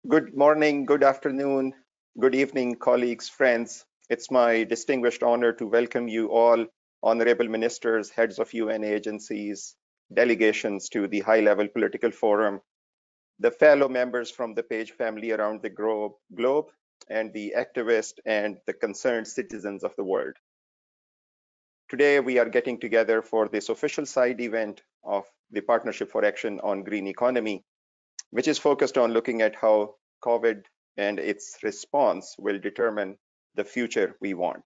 Good morning, good afternoon, good evening, colleagues, friends. It's my distinguished honor to welcome you all, honorable ministers, heads of UN agencies, delegations to the high-level political forum, the fellow members from the Page family around the globe, and the activists and the concerned citizens of the world. Today, we are getting together for this official side event of the Partnership for Action on Green Economy, which is focused on looking at how COVID and its response will determine the future we want.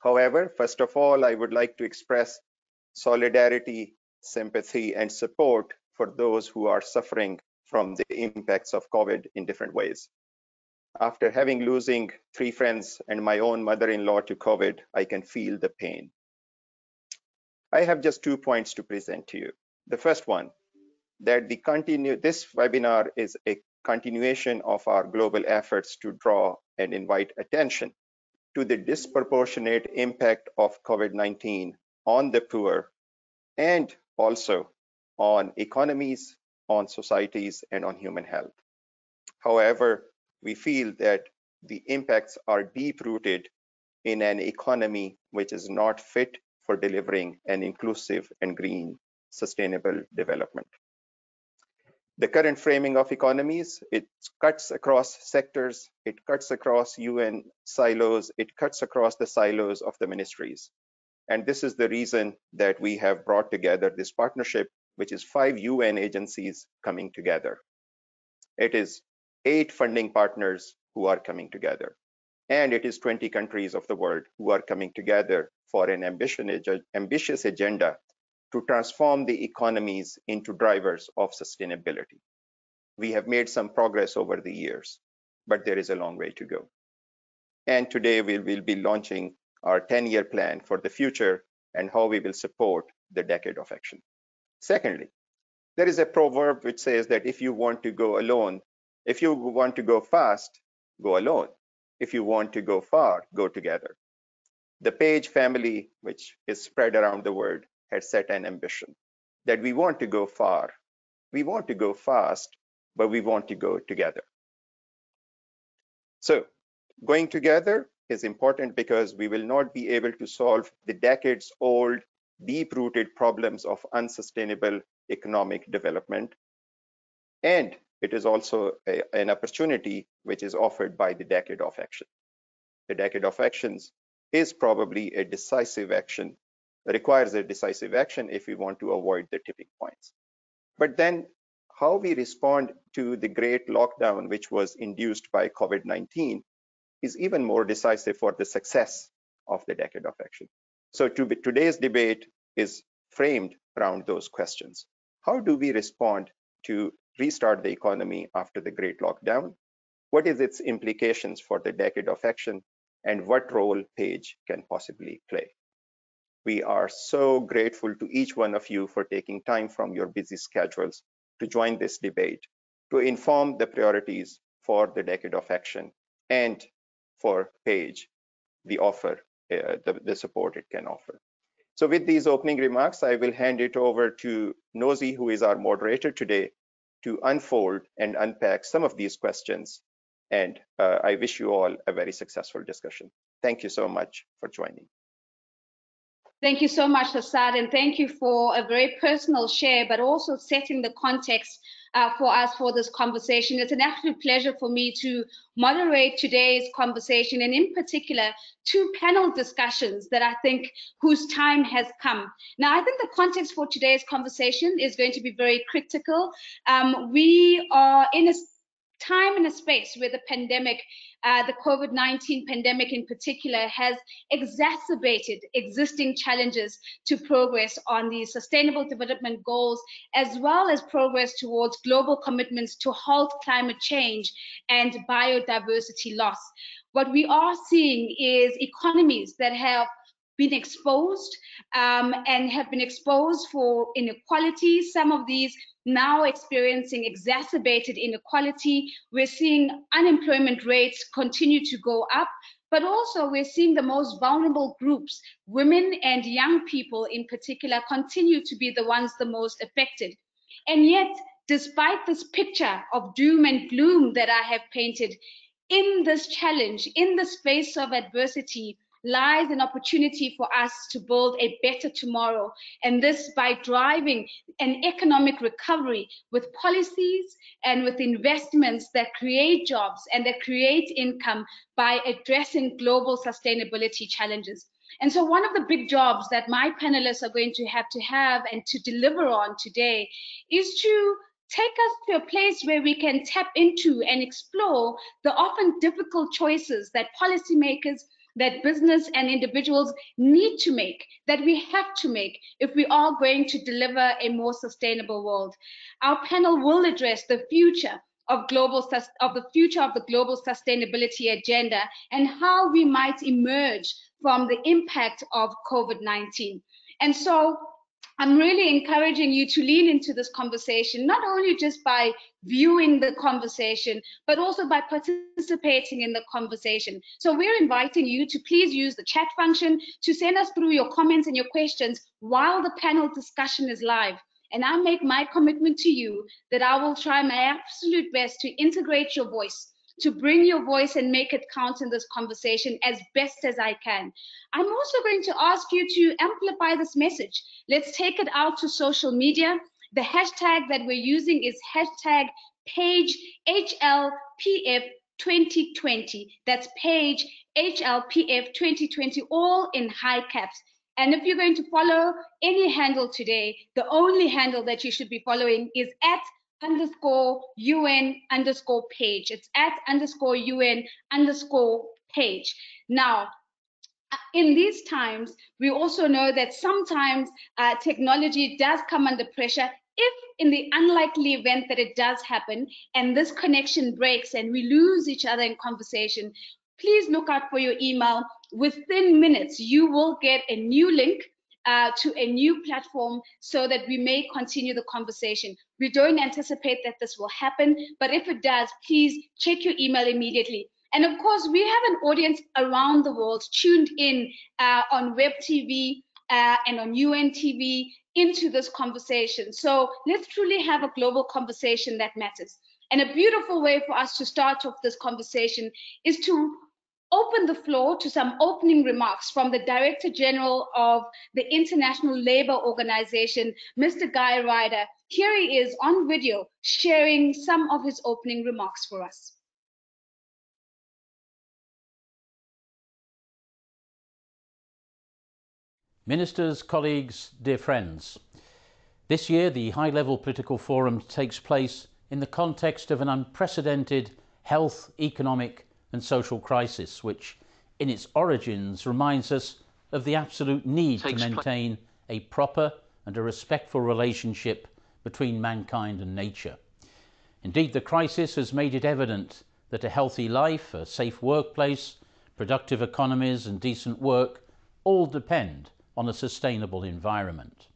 However, first of all, I would like to express solidarity, sympathy, and support for those who are suffering from the impacts of COVID in different ways. After having losing 3 friends and my own mother-in-law to COVID, I can feel the pain. I have just 2 points to present to you. The first one, that this webinar is a continuation of our global efforts to draw and invite attention to the disproportionate impact of COVID-19 on the poor and also on economies, on societies, and on human health. However, we feel that the impacts are deep-rooted in an economy which is not fit for delivering an inclusive and green, sustainable development. The current framing of economies, it cuts across sectors, it cuts across UN silos, it cuts across the silos of the ministries. And this is the reason that we have brought together this partnership, which is 5 UN agencies coming together. It is 8 funding partners who are coming together. And it is 20 countries of the world who are coming together for an ambitious agenda to transform the economies into drivers of sustainability. We have made some progress over the years, but there is a long way to go. And today we will be launching our 10-year plan for the future and how we will support the decade of action. Secondly, there is a proverb which says that if you want to go alone, if you want to go fast, go alone. If you want to go far, go together. The Page family, which is spread around the world, has set an ambition that we want to go far, we want to go fast, but we want to go together. So going together is important because we will not be able to solve the decades-old, deep-rooted problems of unsustainable economic development. And it is also an opportunity which is offered by the decade of action. The decade of actions is probably a decisive action, requires a decisive action if we want to avoid the tipping points. But then how we respond to the great lockdown, which was induced by COVID-19, is even more decisive for the success of the decade of action. So today's debate is framed around those questions. How do we respond to restart the economy after the great lockdown? What is its implications for the decade of action? And what role Page can possibly play? We are so grateful to each one of you for taking time from your busy schedules to join this debate, to inform the priorities for the decade of action and for Page, the support it can offer. So with these opening remarks, I will hand it over to Nosy, who is our moderator today, to unfold and unpack some of these questions. And I wish you all a very successful discussion. Thank you so much for joining. Thank you so much, Hassad, and thank you for a very personal share, but also setting the context for us for this conversation. It's an absolute pleasure for me to moderate today's conversation, and in particular, 2 panel discussions that I think whose time has come. Now, I think the context for today's conversation is going to be very critical. We are in a time and a space where the pandemic, the COVID-19 pandemic in particular, has exacerbated existing challenges to progress on the Sustainable Development Goals, as well as progress towards global commitments to halt climate change and biodiversity loss. What we are seeing is economies that have been exposed and have been exposed for inequality. Some of these now experiencing exacerbated inequality. We're seeing unemployment rates continue to go up, but also we're seeing the most vulnerable groups, women and young people in particular, continue to be the ones the most affected. And yet, despite this picture of doom and gloom that I have painted, in this challenge, in the space of adversity, lies an opportunity for us to build a better tomorrow. And this by driving an economic recovery with policies and with investments that create jobs and that create income by addressing global sustainability challenges. And so one of the big jobs that my panelists are going to have and to deliver on today is to take us to a place where we can tap into and explore the often difficult choices that policymakers, that business and individuals need to make, that we have to make if we are going to deliver a more sustainable world. Our panel will address the future of the future of the global sustainability agenda and how we might emerge from the impact of COVID-19. And so I'm really encouraging you to lean into this conversation, not only just by viewing the conversation, but also by participating in the conversation. So we're inviting you to please use the chat function to send us through your comments and your questions while the panel discussion is live. And I make my commitment to you that I will try my absolute best to integrate your voice, to bring your voice and make it count in this conversation as best as I can. I'm also going to ask you to amplify this message. Let's take it out to social media. The hashtag that we're using is hashtag page HLPF 2020. That's page HLPF 2020, all in high caps. And if you're going to follow any handle today, the only handle that you should be following is @_UN_page. It's @UN_page. Now, in these times, we also know that sometimes technology does come under pressure. If in the unlikely event that it does happen and this connection breaks and we lose each other in conversation, please look out for your email. Within minutes, you will get a new link to a new platform so that we may continue the conversation. We don't anticipate that this will happen, but if it does, please check your email immediately. And of course, we have an audience around the world tuned in on web TV and on UN TV into this conversation. So let's truly have a global conversation that matters. And a beautiful way for us to start off this conversation is to open the floor to some opening remarks from the Director General of the International Labour Organization, Mr. Guy Ryder. Here he is on video sharing some of his opening remarks for us. Ministers, colleagues, dear friends, this year the high-level political forum takes place in the context of an unprecedented health, economic and social crisis, which in its origins reminds us of the absolute need to maintain a proper and a respectful relationship between mankind and nature. Indeed, the crisis has made it evident that a healthy life, a safe workplace, productive economies and decent work all depend on a sustainable environment.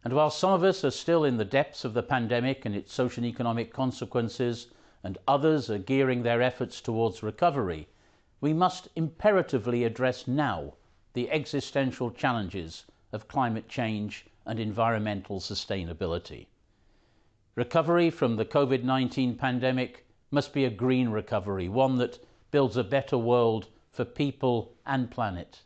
And while some of us are still in the depths of the pandemic and its social and economic consequences, and others are gearing their efforts towards recovery, we must imperatively address now the existential challenges of climate change and environmental sustainability. Recovery from the COVID-19 pandemic must be a green recovery, one that builds a better world for people and planet.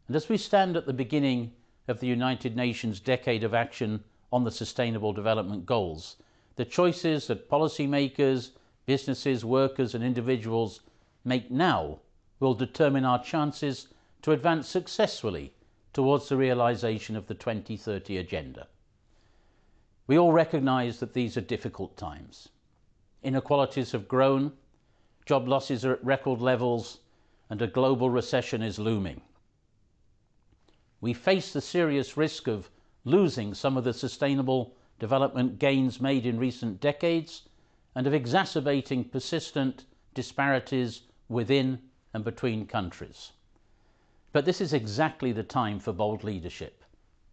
And as we stand at the beginning of the United Nations Decade of Action on the Sustainable Development Goals, the choices that policymakers, businesses, workers and individuals make now will determine our chances to advance successfully towards the realization of the 2030 Agenda. We all recognize that these are difficult times. Inequalities have grown, job losses are at record levels, and a global recession is looming. We face the serious risk of losing some of the sustainable development gains made in recent decades and of exacerbating persistent disparities within and between countries. But this is exactly the time for bold leadership,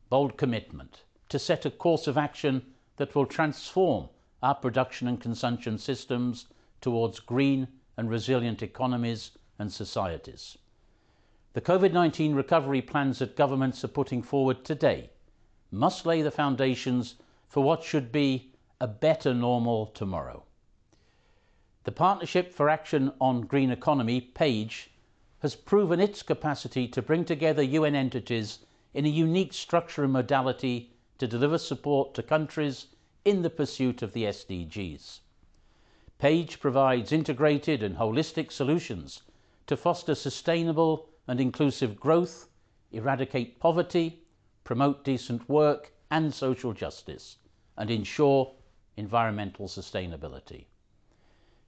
bold commitment, to set a course of action that will transform our production and consumption systems towards green and resilient economies and societies. The COVID-19 recovery plans that governments are putting forward today must lay the foundations for what should be a better normal tomorrow. The Partnership for Action on Green Economy, PAGE, has proven its capacity to bring together UN entities in a unique structure and modality to deliver support to countries in the pursuit of the SDGs. PAGE provides integrated and holistic solutions to foster sustainable and inclusive growth, eradicate poverty, promote decent work and social justice, and ensure environmental sustainability.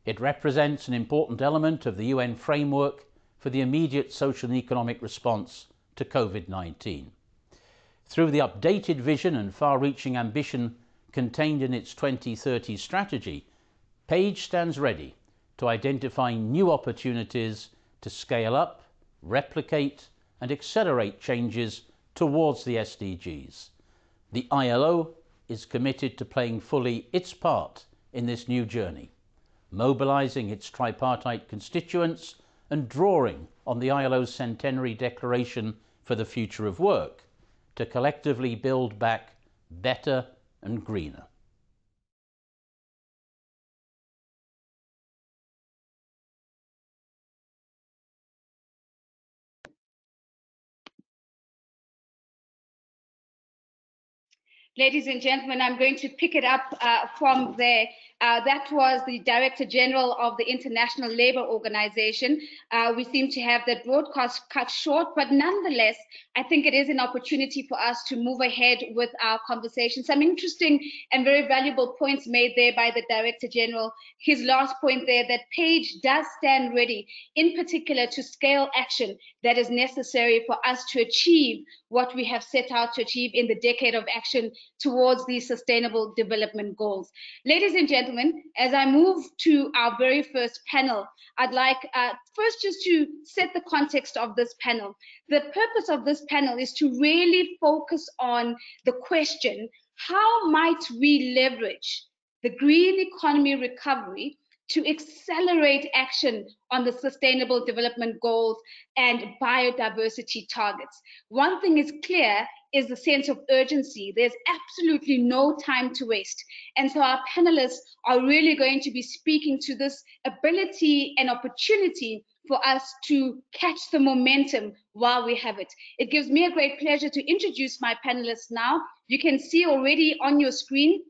It represents an important element of the UN framework for the immediate social and economic response to COVID-19. Through the updated vision and far-reaching ambition contained in its 2030 strategy, PAGE stands ready to identify new opportunities to scale up, replicate, and accelerate changes towards the SDGs. The ILO is committed to playing fully its part in this new journey, mobilizing its tripartite constituents and drawing on the ILO's centenary declaration for the future of work to collectively build back better and greener. Ladies and gentlemen, I'm going to pick it up from there. That was the Director General of the International Labour Organization. We seem to have that broadcast cut short, but nonetheless, I think it is an opportunity for us to move ahead with our conversation. Some interesting and very valuable points made there by the Director General. His last point there, that PAGE does stand ready, in particular to scale action that is necessary for us to achieve what we have set out to achieve in the decade of action towards these sustainable development goals. Ladies and gentlemen, as I move to our very first panel, I'd like first just to set the context of this panel. The purpose of this panel is to really focus on the question, how might we leverage the green economy recovery to accelerate action on the sustainable development goals and biodiversity targets? One thing is clear, is the sense of urgency. There's absolutely no time to waste. And so our panelists are really going to be speaking to this ability and opportunity for us to catch the momentum while we have it. It gives me a great pleasure to introduce my panelists now. You can see already on your screen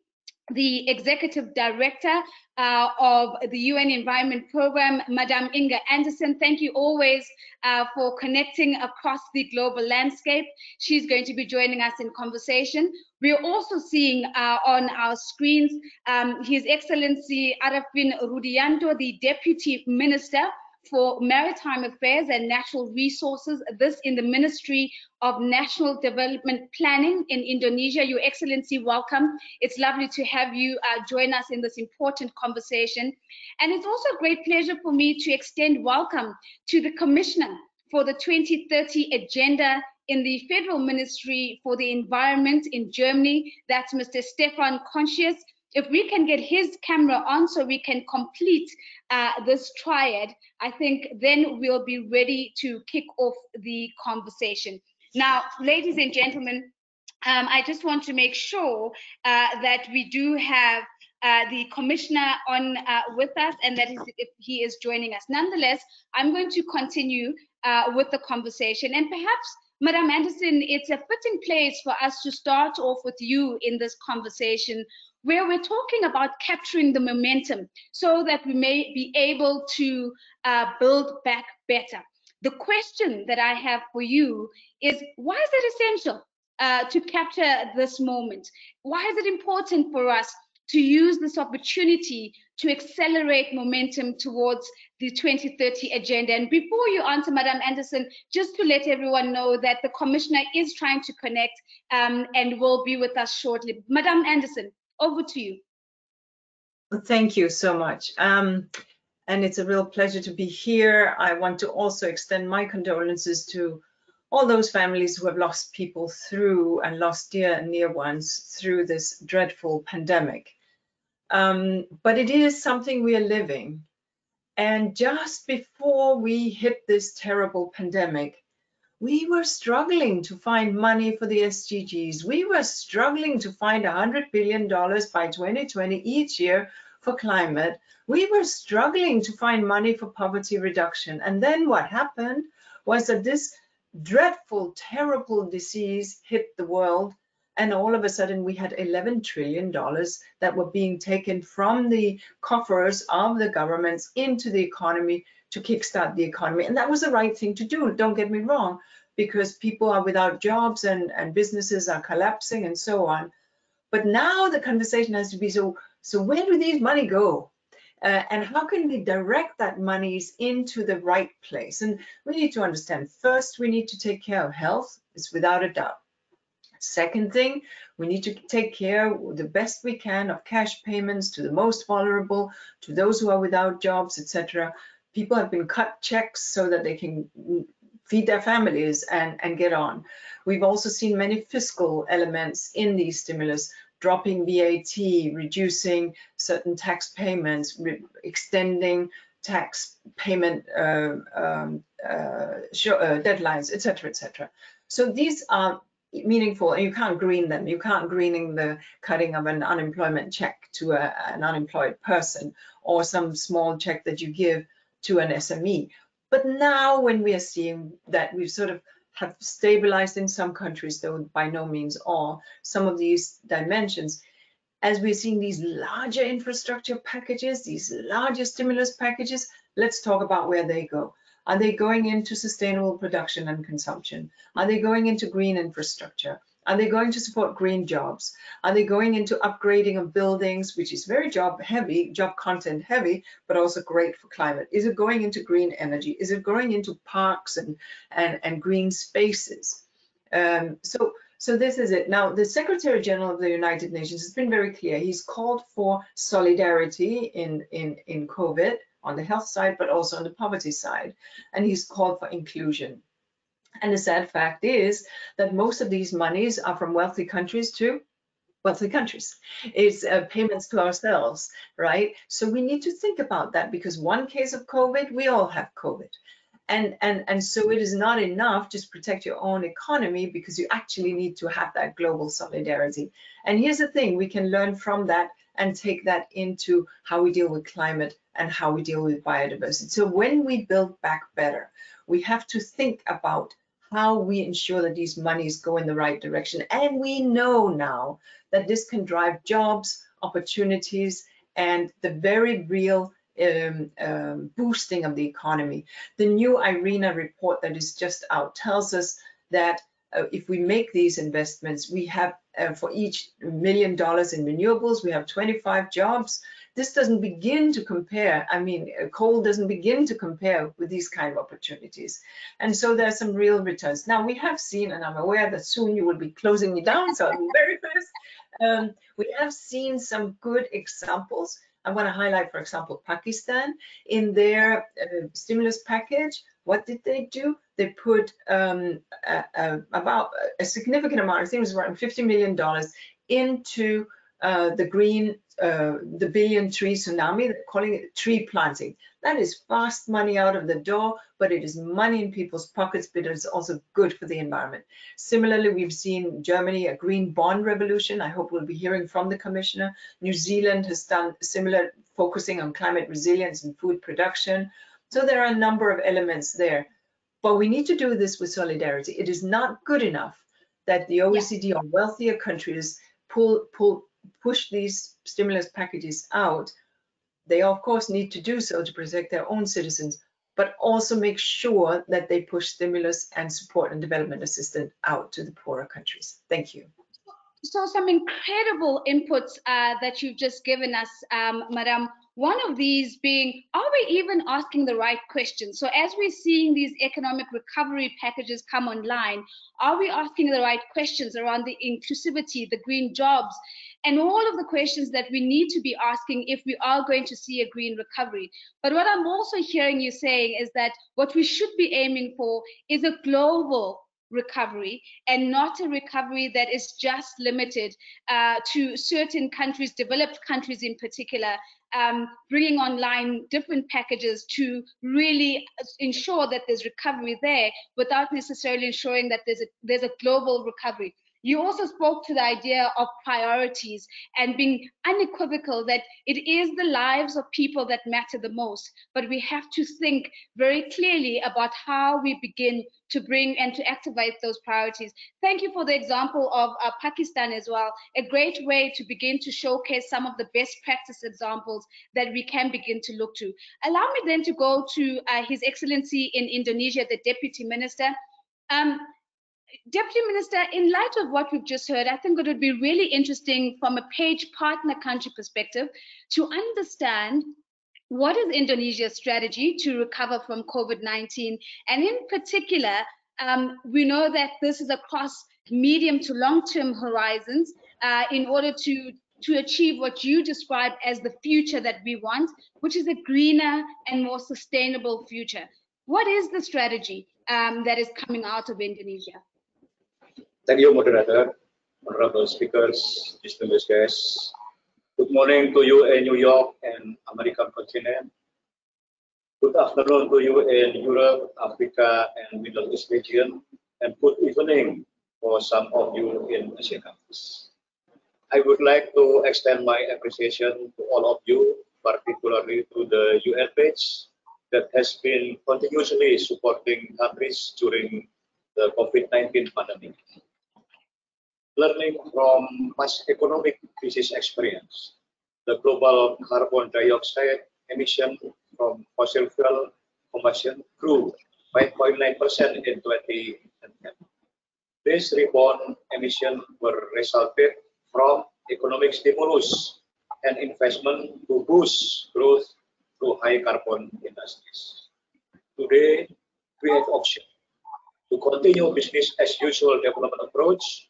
the Executive Director of the UN Environment Programme, Madame Inga Anderson. Thank you always for connecting across the global landscape. She's going to be joining us in conversation. We are also seeing on our screens His Excellency Arafin Rudianto, the Deputy Minister for Maritime Affairs and Natural Resources, this in the Ministry of National Development Planning in Indonesia. Your Excellency, welcome. It's lovely to have you join us in this important conversation. And it's also a great pleasure for me to extend welcome to the Commissioner for the 2030 Agenda in the Federal Ministry for the Environment in Germany. That's Mr. Stefan Conscious. If we can get his camera on so we can complete this triad, I think then we'll be ready to kick off the conversation. Now, ladies and gentlemen, I just want to make sure that we do have the Commissioner on with us and that he is joining us. Nonetheless, I'm going to continue with the conversation, and perhaps Madam Anderson, it's a fitting place for us to start off with you in this conversation, where we're talking about capturing the momentum so that we may be able to build back better. The question that I have for you is, why is it essential to capture this moment? Why is it important for us to use this opportunity to accelerate momentum towards the 2030 agenda? And before you answer, Madam Anderson, just to let everyone know that the Commissioner is trying to connect and will be with us shortly. Madam Anderson, over to you. Thank you so much. And it's a real pleasure to be here. I want to also extend my condolences to all those families who have lost people through and lost dear and near ones through this dreadful pandemic. But it is something we are living. And just before we hit this terrible pandemic, We were struggling to find money for the SDGs. We were struggling to find $100 billion by 2020 each year for climate. We were struggling to find money for poverty reduction. And then what happened was that this dreadful, terrible disease hit the world. And all of a sudden, we had $11 trillion that were being taken from the coffers of the governments into the economy to kickstart the economy. And that was the right thing to do, don't get me wrong, because people are without jobs and businesses are collapsing and so on. But now the conversation has to be, so where do these money go? And how can we direct that monies into the right place? And we need to understand, first, we need to take care of health, it's without a doubt. Second thing, we need to take care the best we can of cash payments to the most vulnerable, to those who are without jobs, etc. People have been cut checks so that they can feed their families and get on. We've also seen many fiscal elements in these stimulus, dropping VAT, reducing certain tax payments, extending tax payment deadlines, etc., etc. So these are meaningful, and you can't green them. You can't greening the cutting of an unemployment check to an unemployed person, or some small check that you give to an SME. But now when we are seeing that we've sort of have stabilized in some countries, though by no means all, some of these dimensions, as we're seeing these larger infrastructure packages, these larger stimulus packages, let's talk about where they go. Are they going into sustainable production and consumption? Are they going into green infrastructure? Are they going to support green jobs? Are they going into upgrading of buildings, which is very job content heavy, but also great for climate? Is it going into green energy? Is it going into parks and green spaces? So this is it. Now, the Secretary General of the United Nations has been very clear. He's called for solidarity in COVID on the health side, but also on the poverty side. And he's called for inclusion. And the sad fact is that most of these monies are from wealthy countries to wealthy countries. It's payments to ourselves, right? So we need to think about that, because one case of COVID, we all have COVID. And so it is not enough just protect your own economy, because you actually need to have that global solidarity. And here's the thing, we can learn from that and take that into how we deal with climate and how we deal with biodiversity. So when we build back better, we have to think about how we ensure that these monies go in the right direction. And we know now that this can drive jobs, opportunities, and the very real boosting of the economy. The new IRENA report that is just out tells us that if we make these investments, we have for each $1 million in renewables, we have 25 jobs. This doesn't begin to compare. I mean, coal doesn't begin to compare with these kind of opportunities. And so there are some real returns. Now, we have seen, and I'm aware that soon you will be closing me down, so I'll be very fast. We have seen some good examples. I want to highlight, for example, Pakistan. In their stimulus package, what did they do? They put about a significant amount, I think it was around $50 million, into the green, the billion tree tsunami, they're calling it tree planting. That is fast money out of the door, but it is money in people's pockets, but it's also good for the environment. Similarly, we've seen Germany, a green bond revolution. I hope we'll be hearing from the Commissioner. New Zealand has done similar, focusing on climate resilience and food production. So there are a number of elements there, but we need to do this with solidarity. It is not good enough that the OECD or wealthier countries push these stimulus packages out. They of course need to do so to protect their own citizens, but also make sure that they push stimulus and support and development assistance out to the poorer countries. Thank you. So some incredible inputs that you've just given us, Madam. One of these being, are we even asking the right questions? So as we're seeing these economic recovery packages come online, are we asking the right questions around the inclusivity, the green jobs, and all of the questions that we need to be asking if we are going to see a green recovery? But what I'm also hearing you saying is that what we should be aiming for is a global recovery, and not a recovery that is just limited to certain countries, developed countries in particular, bringing online different packages to really ensure that there's recovery there without necessarily ensuring that there's a global recovery. You also spoke to the idea of priorities and being unequivocal that it is the lives of people that matter the most, but we have to think very clearly about how we begin to bring and to activate those priorities. Thank you for the example of Pakistan as well, a great way to begin to showcase some of the best practice examples that we can begin to look to. Allow me then to go to His Excellency in Indonesia, the Deputy Minister. Deputy Minister, in light of what we've just heard, I think it would be really interesting from a page partner country perspective to understand what is Indonesia's strategy to recover from COVID-19? And in particular, we know that this is across medium to long-term horizons in order to achieve what you describe as the future that we want, which is a greener and more sustainable future. What is the strategy that is coming out of Indonesia? Thank you, moderator, honorable speakers, distinguished guests. Good morning to you in New York and American continent. Good afternoon to you in Europe, Africa, and Middle East region, and good evening for some of you in Asian countries. I would like to extend my appreciation to all of you, particularly to the UN page that has been continuously supporting countries during the COVID-19 pandemic. Learning from past economic crisis experience, the global carbon dioxide emission from fossil fuel combustion grew 5.9% in 2010. These rebound emissions were resulted from economic stimulus and investment to boost growth through high carbon industries. Today, we have option to continue business as usual development approach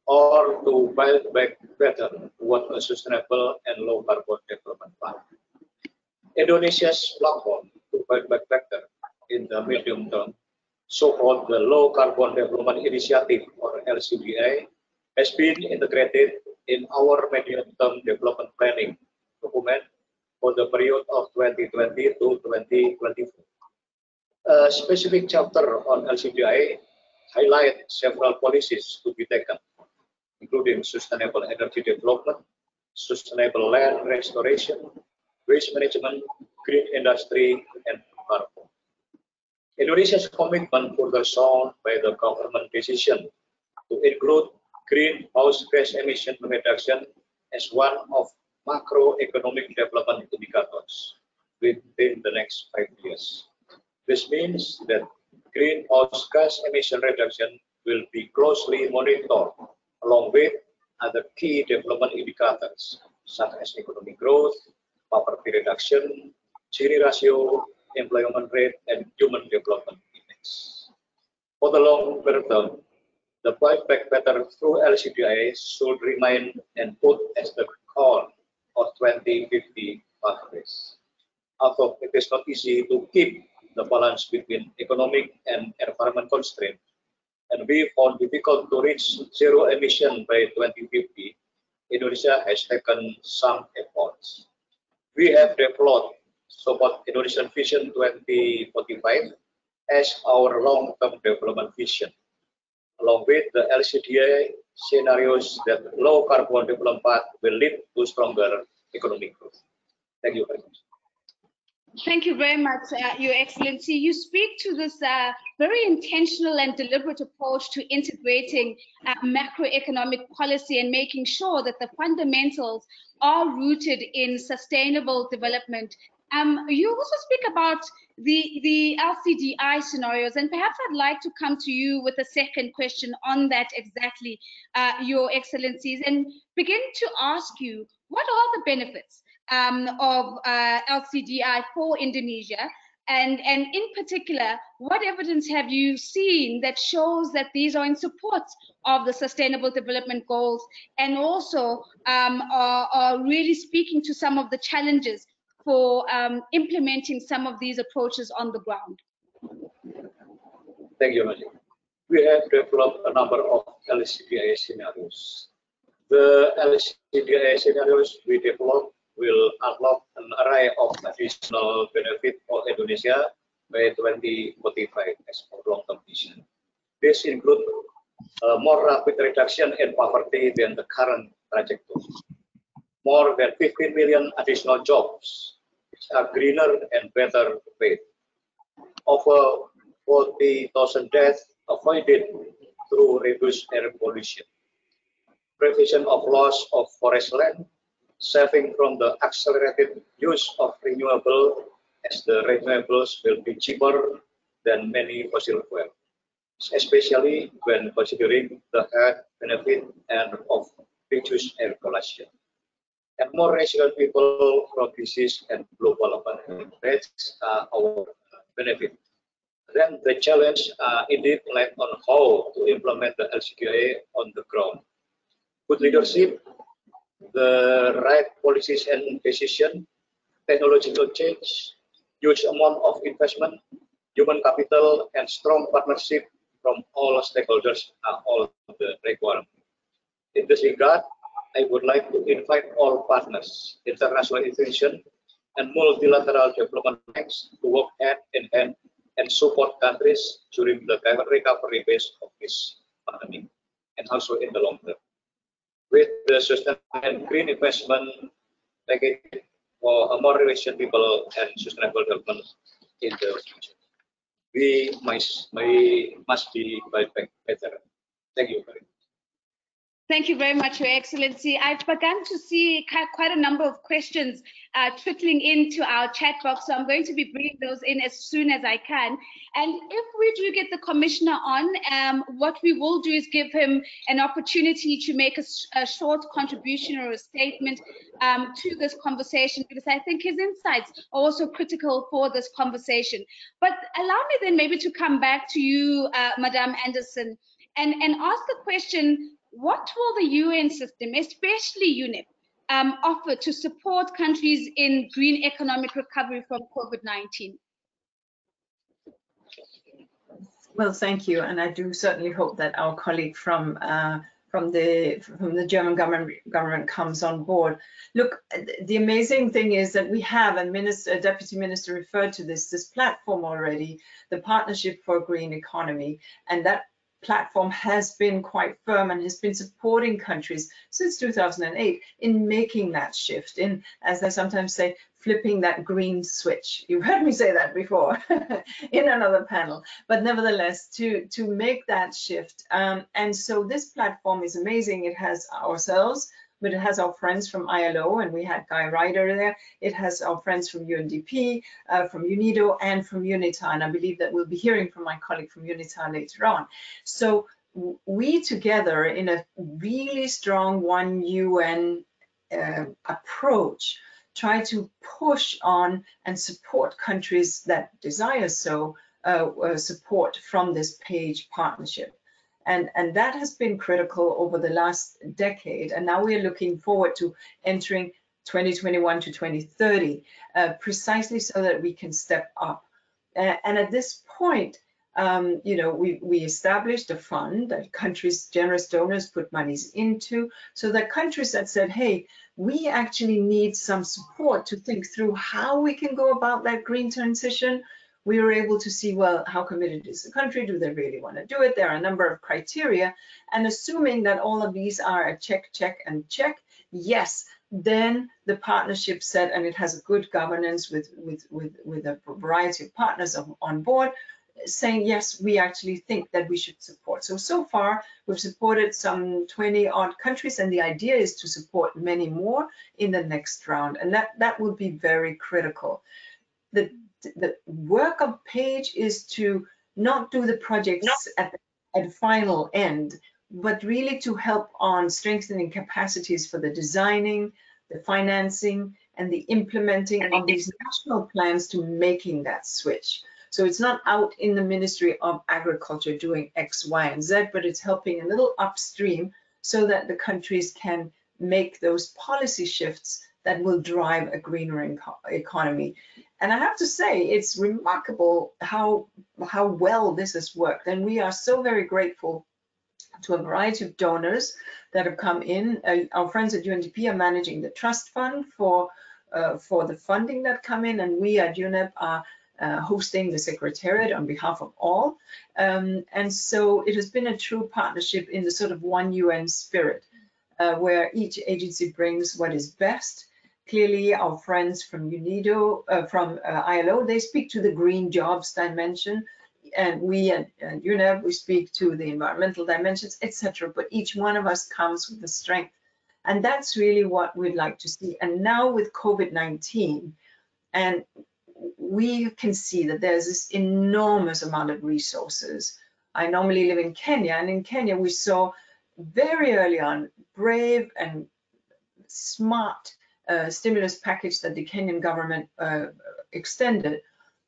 or to build back better toward a sustainable and low carbon development path. Indonesia's platform to build back better in the medium term, so-called the Low Carbon Development Initiative or LCDI, has been integrated in our medium-term development planning document for the period of 2020 to 2024. A specific chapter on LCDI highlights several policies to be taken, including sustainable energy development, sustainable land restoration, waste management, green industry, and carbon. Indonesia's commitment further shown by the government decision to include greenhouse gas emission reduction as one of macroeconomic development indicators within the next 5 years. This means that greenhouse gas emission reduction will be closely monitored along with other key development indicators such as economic growth, poverty reduction, Gini ratio, employment rate, and human development index. For the longer term, the Build Back Better through LCDI should remain and put as the core of 2050 pathways. Although it is not easy to keep the balance between economic and environment constraints, and we found difficult to reach zero emission by 2050, Indonesia has taken some efforts. We have developed so-called Indonesian Vision 2045 as our long-term development vision, along with the LCDI scenarios that low carbon development path will lead to stronger economic growth. Thank you very much. Thank you very much, Your Excellency. You speak to this very intentional and deliberate approach to integrating macroeconomic policy and making sure that the fundamentals are rooted in sustainable development. You also speak about the LCDI scenarios, and perhaps I'd like to come to you with a second question on that exactly, Your Excellencies, and begin to ask you, what are the benefits of LCDI for Indonesia, and in particular, what evidence have you seen that shows that these are in support of the Sustainable Development Goals, and also are really speaking to some of the challenges for implementing some of these approaches on the ground? Thank you, Najib. we have developed a number of LCDA scenarios. The LCDA scenarios we developed will unlock an array of additional benefit for Indonesia by 2045 as for long-term vision. This includes more rapid reduction in poverty than the current trajectory. More than 15 million additional jobs which are greener and better paid. Over 40,000 deaths avoided through reduced air pollution. Prevention of loss of forest land, saving from the accelerated use of renewable, as the renewables will be cheaper than many fossil fuels, especially when considering the health benefit and of reduced air pollution. And more resilient people from disease and global warming rates are our benefit. Then the challenge indeed lies on how to implement the LCDA on the ground. Good leadership, the right policies and decision, technological change, huge amount of investment, human capital, and strong partnership from all stakeholders are all the requirements. In this regard, I would like to invite all partners, international institutions, and multilateral development banks to work hand in hand and support countries during the recovery phase of this pandemic, and also in the long term. With the sustainable and green investment package for a more resilient people and sustainable development in the future, we must be better. Thank you very much. Thank you very much, Your Excellency. I've begun to see quite a number of questions trickling into our chat box, so I'm going to be bringing those in as soon as I can. And if we do get the Commissioner on, what we will do is give him an opportunity to make a short contribution or a statement to this conversation, because I think his insights are also critical for this conversation. But allow me then maybe to come back to you, Madame Anderson, and ask the question, what will the UN system, especially UNEP, offer to support countries in green economic recovery from COVID-19? Well, thank you, and I do certainly hope that our colleague from the German government comes on board. Look, the amazing thing is that we have, and Deputy Minister referred to this platform already, the Partnership for a Green Economy, and that platform has been quite firm and has been supporting countries since 2008 in making that shift, in, as they sometimes say, flipping that green switch. You've heard me say that before in another panel, but nevertheless, to make that shift. And so this platform is amazing. It has ourselves, but it has our friends from ILO, and we had Guy Ryder there. It has our friends from UNDP, from UNIDO, and from UNITA, and I believe that we'll be hearing from my colleague from UNITA later on. So we together, in a really strong one UN approach, try to push on and support countries that desire support from this PAGE partnership. And that has been critical over the last decade. And now we are looking forward to entering 2021 to 2030, precisely so that we can step up. And at this point, you know, we established a fund that countries, generous donors put monies into, so that countries that said, hey, we actually need some support to think through how we can go about that green transition. We were able to see, well, how committed is the country? Do they really want to do it? There are a number of criteria, and assuming that all of these are a check, check, and check, yes, then the partnership set, and it has a good governance with a variety of partners on board, saying, yes, we actually think that we should support. So far, we've supported some 20 odd countries, and the idea is to support many more in the next round, and that will be very critical. The work of PAGE is to not do the projects at the final end, but really to help on strengthening capacities for the designing, the financing, and the implementing of these national plans to making that switch. So it's not out in the Ministry of Agriculture doing X, Y, and Z, but it's helping a little upstream so that the countries can make those policy shifts that will drive a greener economy. And I have to say, it's remarkable how well this has worked. And we are so very grateful to a variety of donors that have come in. Our friends at UNDP are managing the trust fund for the funding that come in, and we at UNEP are hosting the secretariat on behalf of all. And so it has been a true partnership in the sort of one UN spirit, where each agency brings what is best. Clearly, our friends from from ILO, they speak to the green jobs dimension, and we at UNEP, we speak to the environmental dimensions, etc. But each one of us comes with a strength, and that's really what we'd like to see. And now with COVID-19, and we can see that there's this enormous amount of resources. I normally live in Kenya, and in Kenya we saw very early on brave and smart stimulus package that the Kenyan government extended,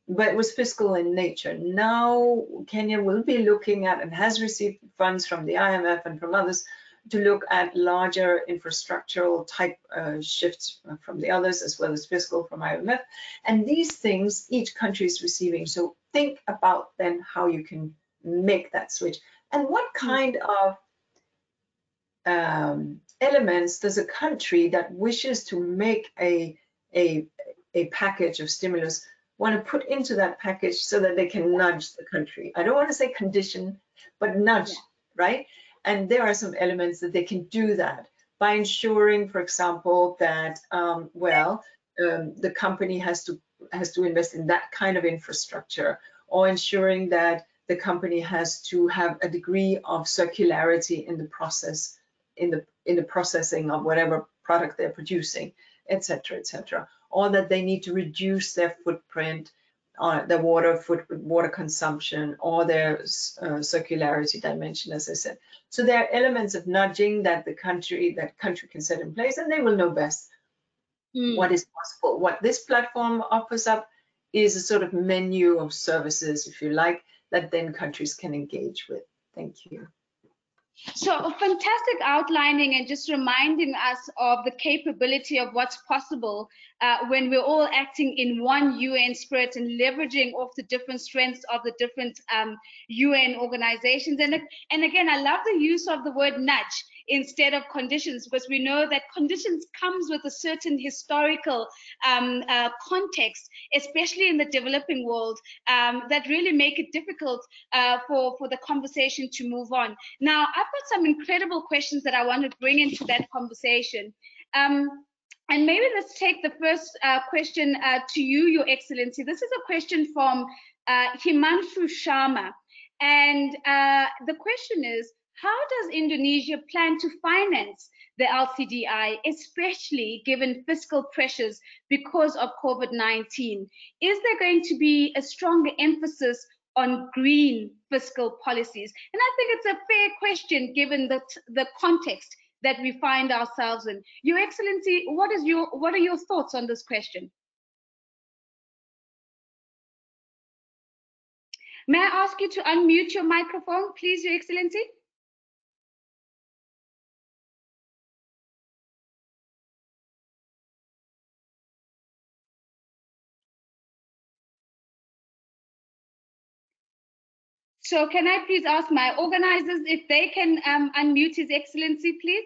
but it was fiscal in nature. Now Kenya will be looking at, and has received funds from the IMF and from others, to look at larger infrastructural type shifts from the others, as well as fiscal from IMF. And these things, each country is receiving. So think about then how you can make that switch. And what kind of elements does a country that wishes to make a package of stimulus want to put into that package so that they can nudge the country? I don't want to say condition, but nudge, right? And there are some elements that they can do that by ensuring, for example, that the company has to invest in that kind of infrastructure, or ensuring that the company has to have a degree of circularity in the process, in the processing of whatever product they're producing, etc., etc., or that they need to reduce their footprint, their water consumption, or their circularity dimension, as I said. So there are elements of nudging that the country can set in place, and they will know best what is possible. What this platform offers up is a sort of menu of services, if you like, that then countries can engage with. Thank you. So a fantastic outlining and just reminding us of the capability of what's possible when we're all acting in one UN spirit and leveraging off the different strengths of the different UN organizations. And again, I love the use of the word nudge instead of conditions, because we know that conditions comes with a certain historical context, especially in the developing world, that really make it difficult for the conversation to move on. Now, I've got some incredible questions that I want to bring into that conversation. And maybe let's take the first question to you, Your Excellency. This is a question from Himanshu Sharma. And the question is, how does Indonesia plan to finance the LCDI, especially given fiscal pressures because of COVID-19? Is there going to be a stronger emphasis on green fiscal policies? And I think it's a fair question given the context that we find ourselves in. Your Excellency, what are your thoughts on this question? May I ask you to unmute your microphone, please, Your Excellency? So can I please ask my organizers if they can unmute His Excellency, please?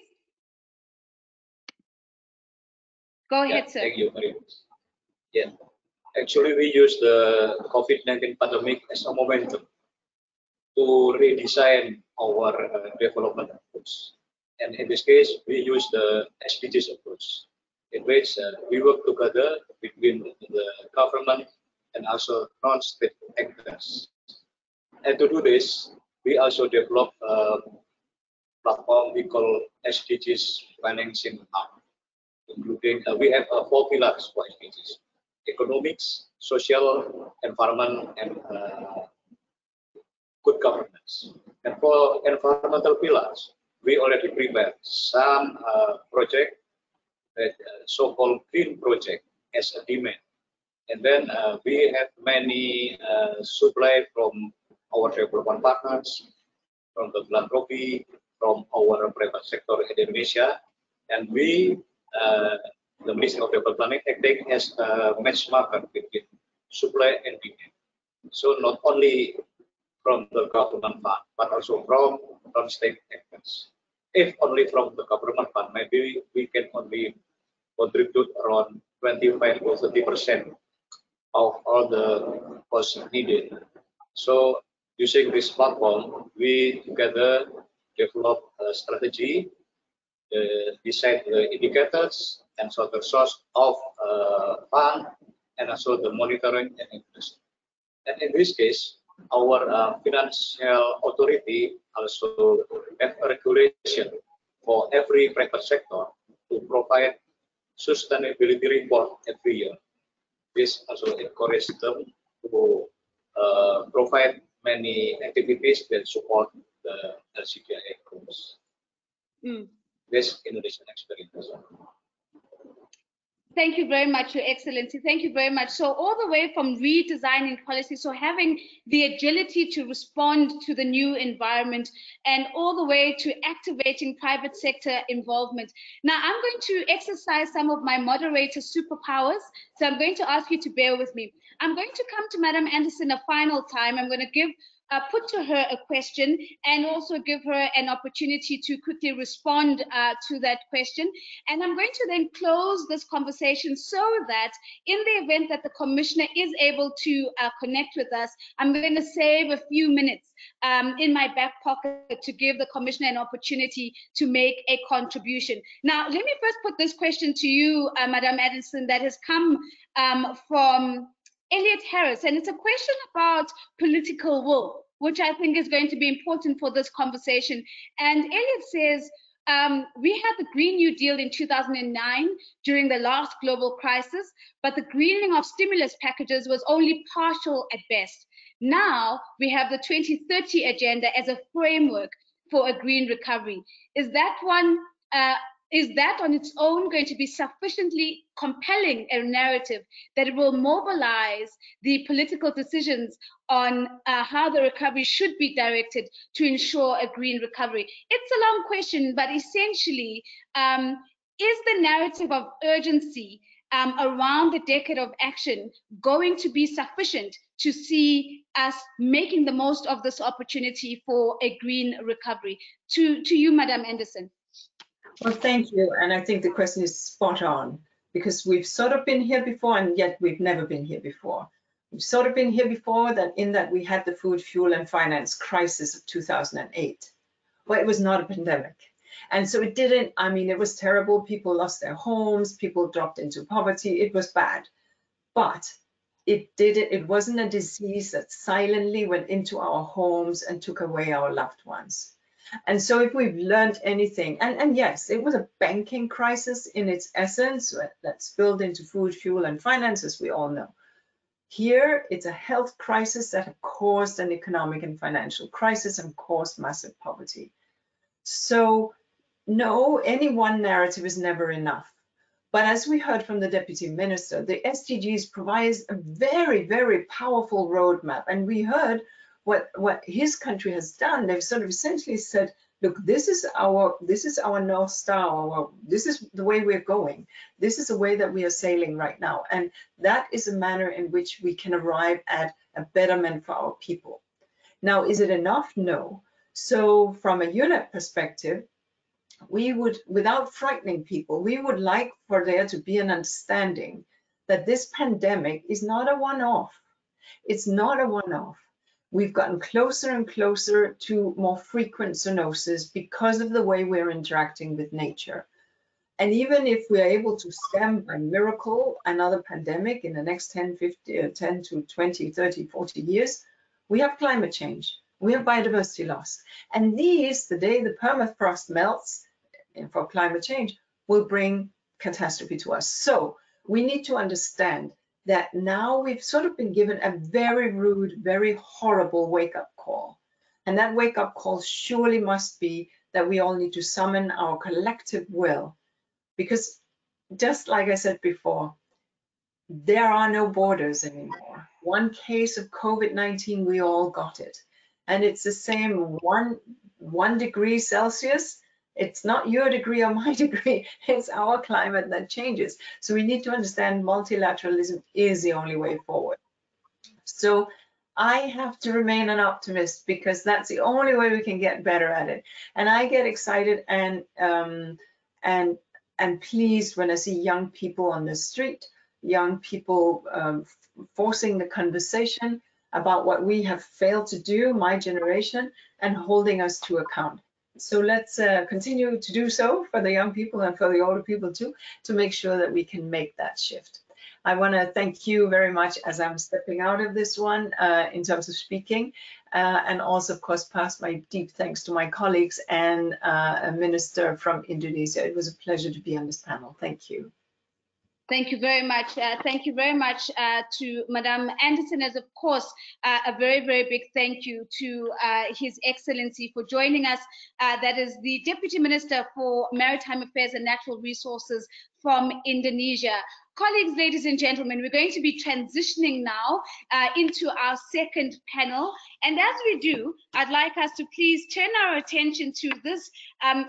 Go ahead, sir. Thank you very much. Yeah, actually we use the COVID-19 pandemic as a momentum to redesign our development approach. And in this case, we use the SDGs approach, in which we work together between the government and also non-state actors. And to do this, we also develop a platform we call SDGs Financing Hub, including we have 4 pillars for SDGs: economics, social, environment, and good governance. And for environmental pillars, we already prepared some project, so-called green project, as a demand. And then we have many supply from our development partners, from the philanthropy, from our private sector in Indonesia, and we the Ministry of Development acting as a matchmaker between supply and demand. So not only from the government fund, but also from state actors. If only from the government fund, maybe we can only contribute around 25 or 30% of all the costs needed. So using this platform, we together develop a strategy, decide the indicators, and so the source of fund, and also the monitoring and investment. And in this case, our financial authority also have a regulation for every private sector to provide sustainability report every year. This also encourages them to provide many activities that support the LCDI goals. This Indonesian experience. Thank you very much, Your Excellency. Thank you very much. So all the way from redesigning policy, so having the agility to respond to the new environment, and all the way to activating private sector involvement. Now, I'm going to exercise some of my moderator superpowers. So I'm going to ask you to bear with me. I'm going to come to Madam Anderson a final time. I'm going to put to her a question and also give her an opportunity to quickly respond to that question. And I'm going to then close this conversation so that in the event that the Commissioner is able to connect with us, I'm going to save a few minutes in my back pocket to give the Commissioner an opportunity to make a contribution. Now, let me first put this question to you, Madam Anderson, that has come from Elliot Harris, and it's a question about political will, which I think is going to be important for this conversation. And Elliot says, we had the Green New Deal in 2009 during the last global crisis, but the greening of stimulus packages was only partial at best. Now we have the 2030 agenda as a framework for a green recovery. Is that on its own going to be sufficiently compelling a narrative that it will mobilize the political decisions on how the recovery should be directed to ensure a green recovery? It's a long question, but essentially, is the narrative of urgency around the decade of action going to be sufficient to see us making the most of this opportunity for a green recovery? To you, Madam Anderson. Well, thank you. And I think the question is spot on, because we've sort of been here before, and yet we've never been here before. We've sort of been here before in that we had the food, fuel, and finance crisis of 2008. Well, it was not a pandemic. And so it didn't, I mean, it was terrible. People lost their homes, people dropped into poverty. It was bad. But it wasn't a disease that silently went into our homes and took away our loved ones. And so if we've learned anything, and yes, it was a banking crisis in its essence that spilled into food, fuel, and finance, as we all know. Here, it's a health crisis that caused an economic and financial crisis and caused massive poverty. So no, any one narrative is never enough. But as we heard from the Deputy Minister, the SDGs provides a very, very powerful roadmap. And we heard what his country has done. They've sort of essentially said, look, this is our North Star, this is the way we're going. This is the way that we are sailing right now. And that is a manner in which we can arrive at a betterment for our people. Now, is it enough? No. So from a UNEP perspective, we would, without frightening people, we would like for there to be an understanding that this pandemic is not a one-off. It's not a one-off. We've gotten closer and closer to more frequent zoonosis because of the way we're interacting with nature. And even if we're able to stem by miracle another pandemic in the next 10 to 20, 30, 40 years, we have climate change, we have biodiversity loss. And these, the day the permafrost melts for climate change, will bring catastrophe to us. So we need to understand that now we've sort of been given a very rude, very horrible wake-up call. And that wake-up call surely must be that we all need to summon our collective will. Because just like I said before, there are no borders anymore. One case of COVID-19, we all got it. And it's the same one degree Celsius, It's not your degree or my degree, it's our climate that changes. So we need to understand multilateralism is the only way forward. So I have to remain an optimist because that's the only way we can get better at it. And I get excited and pleased when I see young people on the street, young people forcing the conversation about what we have failed to do, my generation, and holding us to account. So let's continue to do so for the young people and for the older people too, to make sure that we can make that shift. I want to thank you very much as I'm stepping out of this one in terms of speaking, and also, of course, pass my deep thanks to my colleagues and a minister from Indonesia. It was a pleasure to be on this panel. Thank you. Thank you very much. Thank you very much to Madame Anderson, as of course, a very, very big thank you to His Excellency for joining us. That is the Deputy Minister for Maritime Affairs and Natural Resources from Indonesia. Colleagues, ladies and gentlemen, we're going to be transitioning now into our second panel. And as we do, I'd like us to please turn our attention to this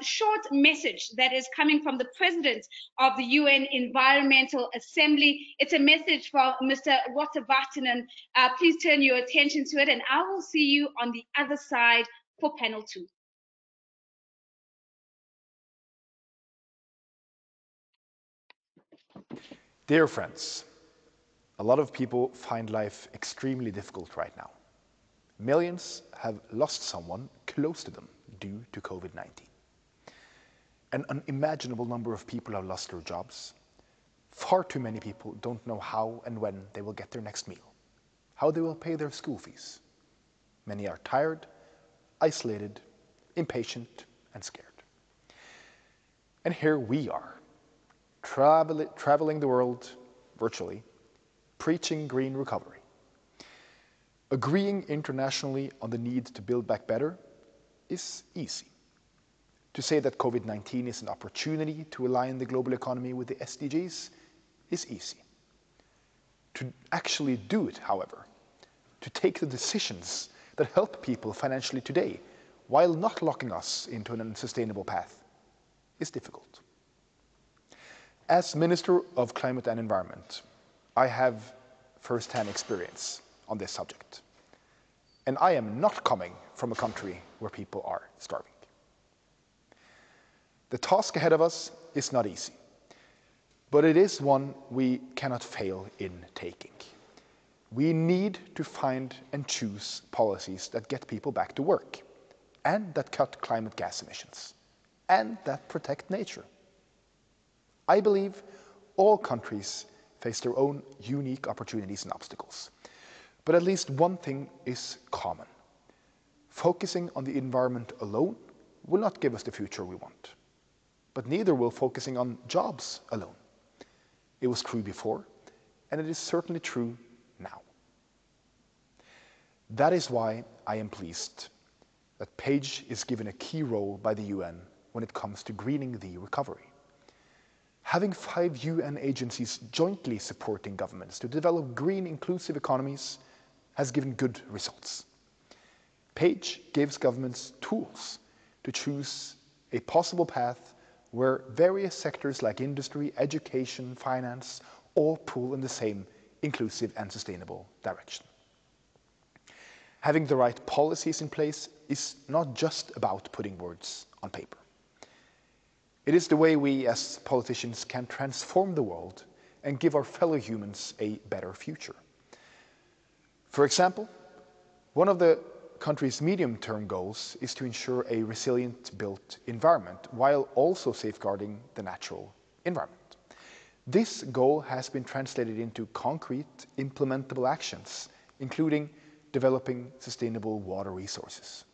short message that is coming from the President of the UN Environmental Assembly. It's a message from Mr. Rotavaartanen. Please turn your attention to it, and I will see you on the other side for panel 2. Dear friends, a lot of people find life extremely difficult right now. Millions have lost someone close to them due to COVID-19. An unimaginable number of people have lost their jobs. Far too many people don't know how and when they will get their next meal, how they will pay their school fees. Many are tired, isolated, impatient, and scared. And here we are, traveling the world virtually, preaching green recovery, agreeing internationally on the need to build back better is easy. To say that COVID-19 is an opportunity to align the global economy with the SDGs is easy. To actually do it, however, to take the decisions that help people financially today while not locking us into an unsustainable path is difficult. As Minister of Climate and Environment, I have first-hand experience on this subject. And I am not coming from a country where people are starving. The task ahead of us is not easy, but it is one we cannot fail in taking. We need to find and choose policies that get people back to work, and that cut climate gas emissions, and that protect nature. I believe all countries face their own unique opportunities and obstacles. But at least one thing is common. Focusing on the environment alone will not give us the future we want. But neither will focusing on jobs alone. It was true before, and it is certainly true now. That is why I am pleased that PAGE is given a key role by the UN when it comes to greening the recovery. Having 5 UN agencies jointly supporting governments to develop green inclusive economies has given good results. PAGE gives governments tools to choose a possible path where various sectors like industry, education, finance all pull in the same inclusive and sustainable direction. Having the right policies in place is not just about putting words on paper. It is the way we as politicians can transform the world and give our fellow humans a better future. For example, one of the country's medium-term goals is to ensure a resilient built environment while also safeguarding the natural environment. This goal has been translated into concrete, implementable actions, including developing sustainable water resources.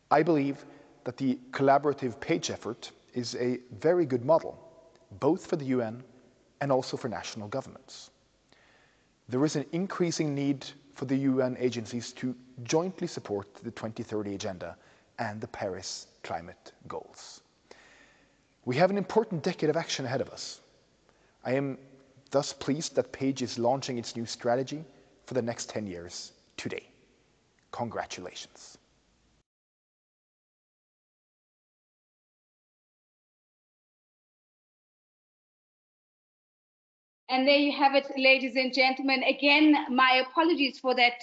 I believe that the collaborative PAGE effort is a very good model, both for the UN and also for national governments. There is an increasing need for the UN agencies to jointly support the 2030 Agenda and the Paris climate goals. We have an important decade of action ahead of us. I am thus pleased that PAGE is launching its new strategy for the next 10 years today. Congratulations. And there you have it, ladies and gentlemen. Again, my apologies for that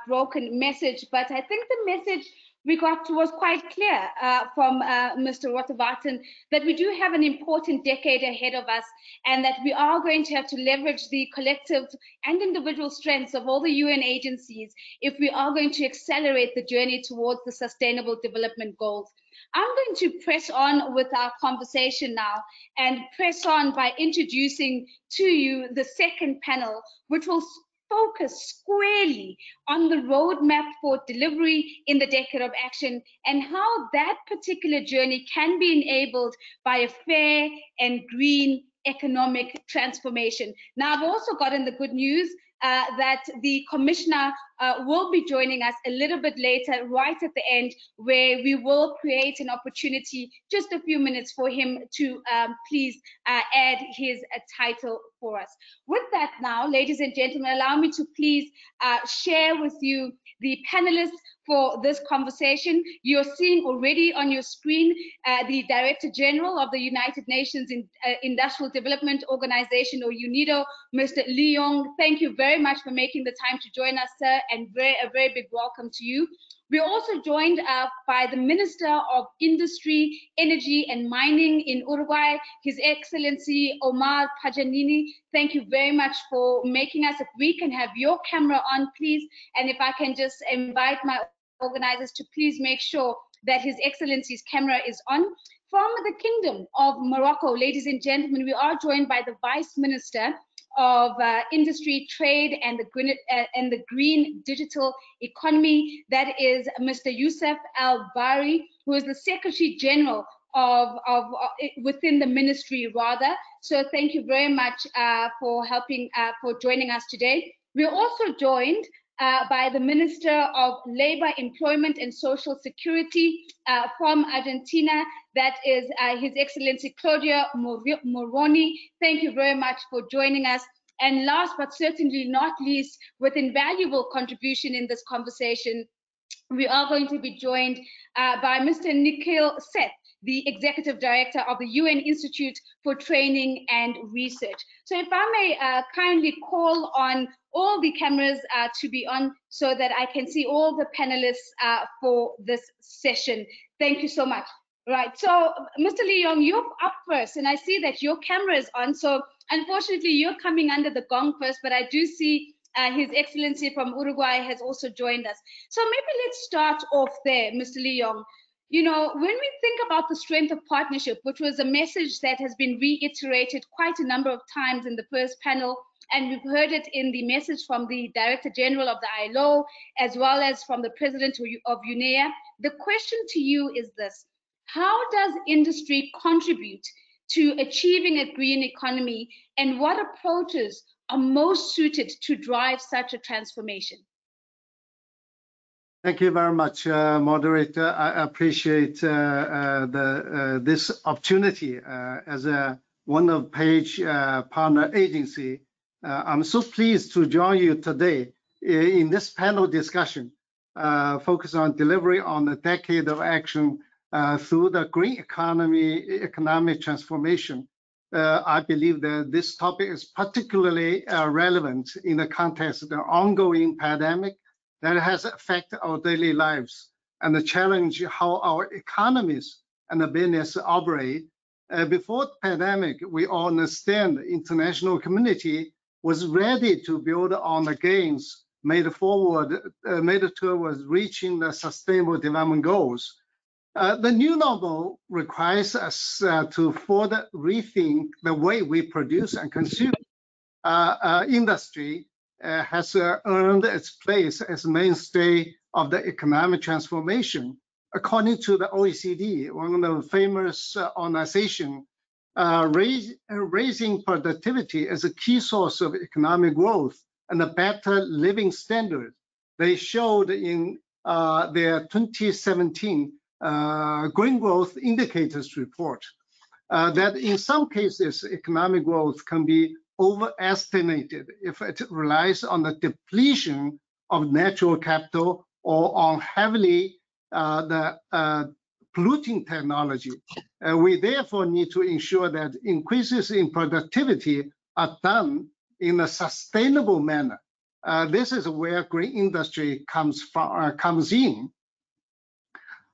broken message, but I think the message we got was quite clear from Mr. Rotterwarten, that we do have an important decade ahead of us, and that we are going to have to leverage the collective and individual strengths of all the UN agencies if we are going to accelerate the journey towards the Sustainable Development Goals. I'm going to press on with our conversation now, and press on by introducing to you the second panel, which will focus squarely on the roadmap for delivery in the Decade of Action, and how that particular journey can be enabled by a fair and green economic transformation. Now, I've also gotten the good news that the Commissioner will be joining us a little bit later, right at the end, where we will create an opportunity, just a few minutes, for him to please add his title for us. With that now, ladies and gentlemen, allow me to please share with you the panelists for this conversation. You're seeing already on your screen the Director General of the United Nations Industrial Development Organization, or UNIDO, Mr. Lee Yong. Thank you very much for making the time to join us, sir, and a very big welcome to you. We're also joined by the Minister of Industry, Energy and Mining in Uruguay, His Excellency Omar Pajanini. Thank you very much for making us. If we can have your camera on, please, and if I can just invite my organizers to please make sure that His Excellency's camera is on. From the Kingdom of Morocco, ladies and gentlemen, we are joined by the Vice Minister of Industry, Trade and the Green Digital Economy. That is Mr. Youssef Al Bari, who is the Secretary General of within the ministry, rather. So thank you very much for joining us today. We're also joined by the Minister of Labor, Employment and Social Security from Argentina. That is His Excellency Claudio Moroni. Thank you very much for joining us. And last but certainly not least, with invaluable contribution in this conversation, we are going to be joined by Mr. Nikhil Seth, the Executive Director of the UN Institute for Training and Research. So if I may kindly call on all the cameras to be on, so that I can see all the panelists for this session. Thank you so much. Right, so Mr. Lee Yong, you're up first, and I see that your camera is on. So unfortunately, you're coming under the gong first, but I do see His Excellency from Uruguay has also joined us. So maybe let's start off there, Mr. Lee Yong. You know, when we think about the strength of partnership, which was a message that has been reiterated quite a number of times in the first panel, and we've heard it in the message from the Director General of the ILO, as well as from the President of UNEA, the question to you is this: how does industry contribute to achieving a green economy, and what approaches are most suited to drive such a transformation? Thank you very much, moderator. I appreciate this opportunity as one of PAGE partner agency. I'm so pleased to join you today in this panel discussion focused on delivery on the Decade of Action through the green economic transformation. I believe that this topic is particularly relevant in the context of the ongoing pandemic that has affected our daily lives and the challenge how our economies and the business operate. Before the pandemic, we all understand the international community was ready to build on the gains made towards reaching the Sustainable Development Goals. The new normal requires us to further rethink the way we produce and consume. Industry has earned its place as mainstay of the economic transformation. According to the OECD, one of the famous organizations, raising productivity is a key source of economic growth and a better living standard. They showed in their 2017 Green Growth Indicators report that in some cases, economic growth can be overestimated if it relies on the depletion of natural capital or on heavily polluting technology. We therefore need to ensure that increases in productivity are done in a sustainable manner. This is where green industry comes in.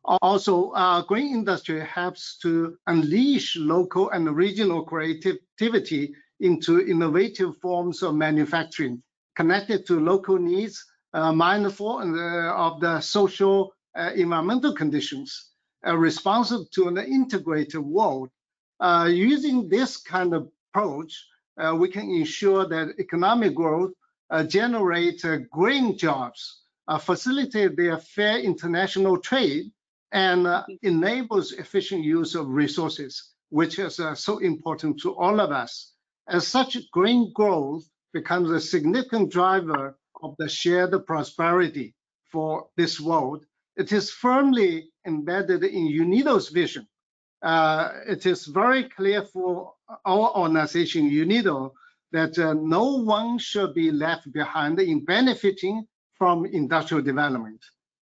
Also, green industry helps to unleash local and regional creativity into innovative forms of manufacturing connected to local needs, mindful of the social environmental conditions, responsive to an integrated world. Using this kind of approach, we can ensure that economic growth generates green jobs, facilitate their fair international trade, and enables efficient use of resources, which is so important to all of us. As such, green growth becomes a significant driver of the shared prosperity for this world. It is firmly embedded in UNIDO's vision. It is very clear for our organization, UNIDO, that no one should be left behind in benefiting from industrial development.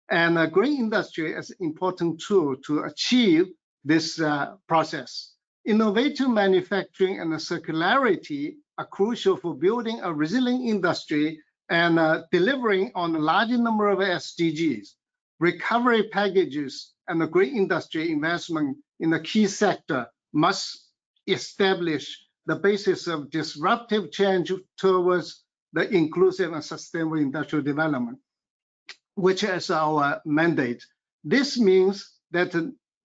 And green industry is an important tool to achieve this process. Innovative manufacturing and circularity are crucial for building a resilient industry and delivering on a large number of SDGs. Recovery packages and the green industry investment in the key sector must establish the basis of disruptive change towards the inclusive and sustainable industrial development, which is our mandate. This means that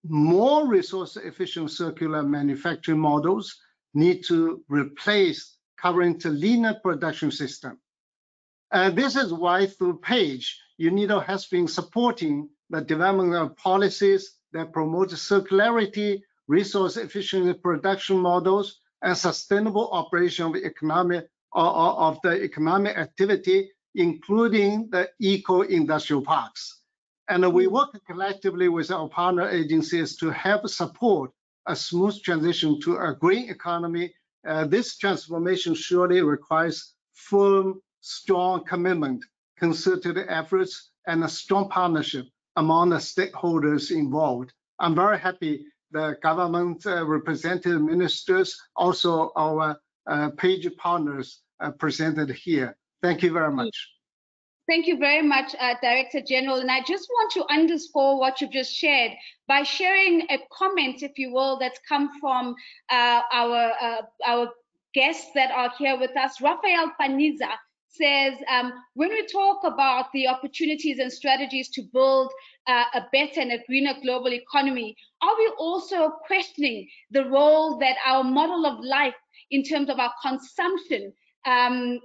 more resource-efficient circular manufacturing models need to replace current linear production system. This is why through PAGE, UNIDO has been supporting the development of policies that promote circularity, resource-efficient production models, and sustainable operation of the economic activity, including the eco-industrial parks. And we work collectively with our partner agencies to help support a smooth transition to a green economy. This transformation surely requires firm, strong commitment, concerted efforts, and a strong partnership among the stakeholders involved. I'm very happy the government representative ministers, also our PAGE partners presented here. Thank you very much. Thank you very much, Director General. And I just want to underscore what you've just shared by sharing a comment, if you will, that's come from our guests that are here with us. Rafael Paniza says, when we talk about the opportunities and strategies to build a better and a greener global economy, are we also questioning the role that our model of life in terms of our consumption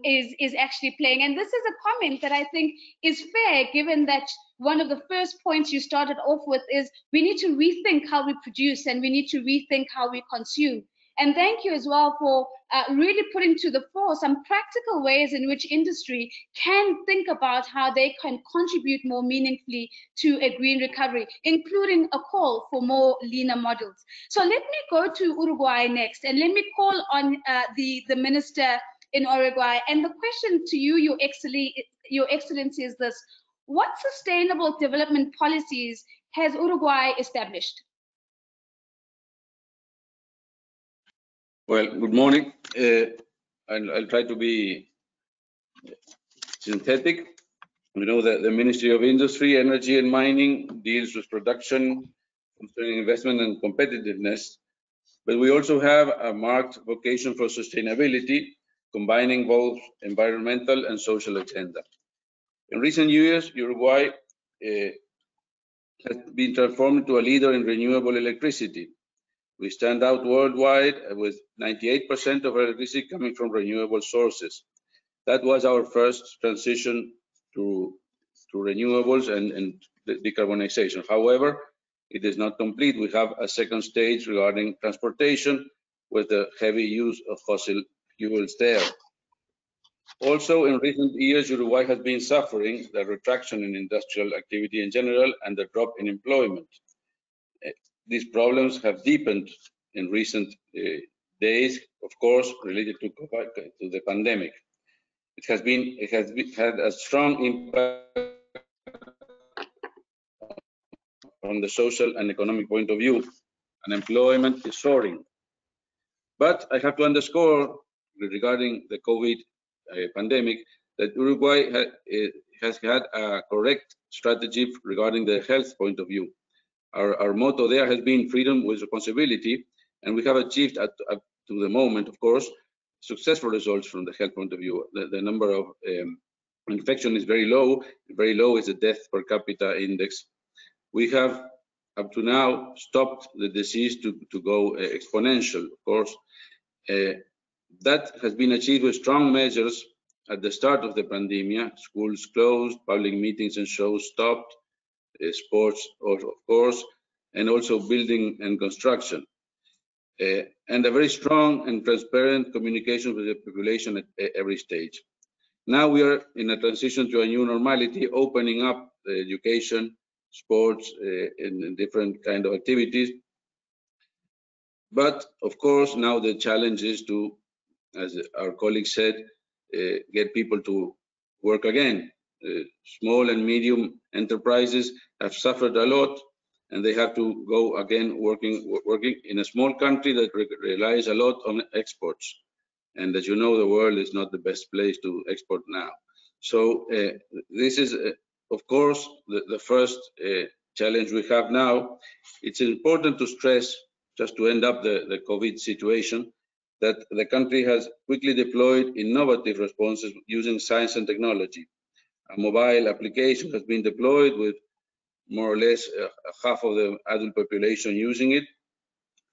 is actually playing? And this is a comment that I think is fair, given that one of the first points you started off with is we need to rethink how we produce and we need to rethink how we consume. And thank you as well for really putting to the fore some practical ways in which industry can think about how they can contribute more meaningfully to a green recovery, including a call for more leaner models. So let me go to Uruguay next, and let me call on the minister in Uruguay. And the question to you, Your Excellency, is this: what sustainable development policies has Uruguay established? Well, good morning. I'll try to be synthetic. We know that the Ministry of Industry, Energy and Mining deals with production, concerning investment and competitiveness, but we also have a marked vocation for sustainability, combining both environmental and social agenda. In recent years, Uruguay has been transformed into a leader in renewable electricity. We stand out worldwide with 98% of our electricity coming from renewable sources. That was our first transition to renewables and decarbonization. However, it is not complete. We have a second stage regarding transportation with the heavy use of fossil fuels there. Also, in recent years, Uruguay has been suffering the retraction in industrial activity in general and the drop in employment. These problems have deepened in recent days, of course, related to the pandemic. It has had a strong impact from the social and economic point of view. Unemployment is soaring. But I have to underscore regarding the COVID pandemic, that Uruguay has had a correct strategy regarding the health point of view. Our motto there has been freedom with responsibility, and we have achieved up to the moment, of course, successful results from the health point of view. The number of infection is very low. Very low is the death per capita index. We have up to now stopped the disease to go exponential, of course. That has been achieved with strong measures at the start of the pandemic. Schools closed, public meetings and shows stopped, sports, of course, and also building and construction. And a very strong and transparent communication with the population at every stage. Now we are in a transition to a new normality, opening up education, sports, and different kind of activities. But of course, now the challenge is to, as our colleague said, get people to work again. Small and medium enterprises have suffered a lot, and they have to go again working in a small country that relies a lot on exports. And as you know, the world is not the best place to export now. So this is, of course, the first challenge we have now. It's important to stress, just to end up the COVID situation, that the country has quickly deployed innovative responses using science and technology. A mobile application has been deployed with more or less half of the adult population using it,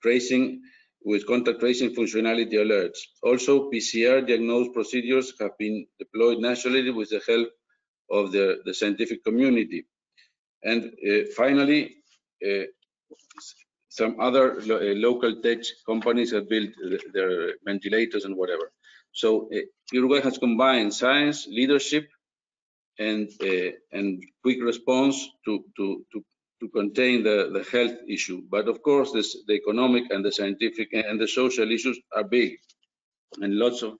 tracing with contact tracing functionality alerts. Also, PCR diagnosed procedures have been deployed nationally with the help of the scientific community. And finally, some other local tech companies have built their ventilators and whatever. So Uruguay has combined science, leadership, and quick response to contain the health issue. But of course, the economic and the scientific and the social issues are big, and lots of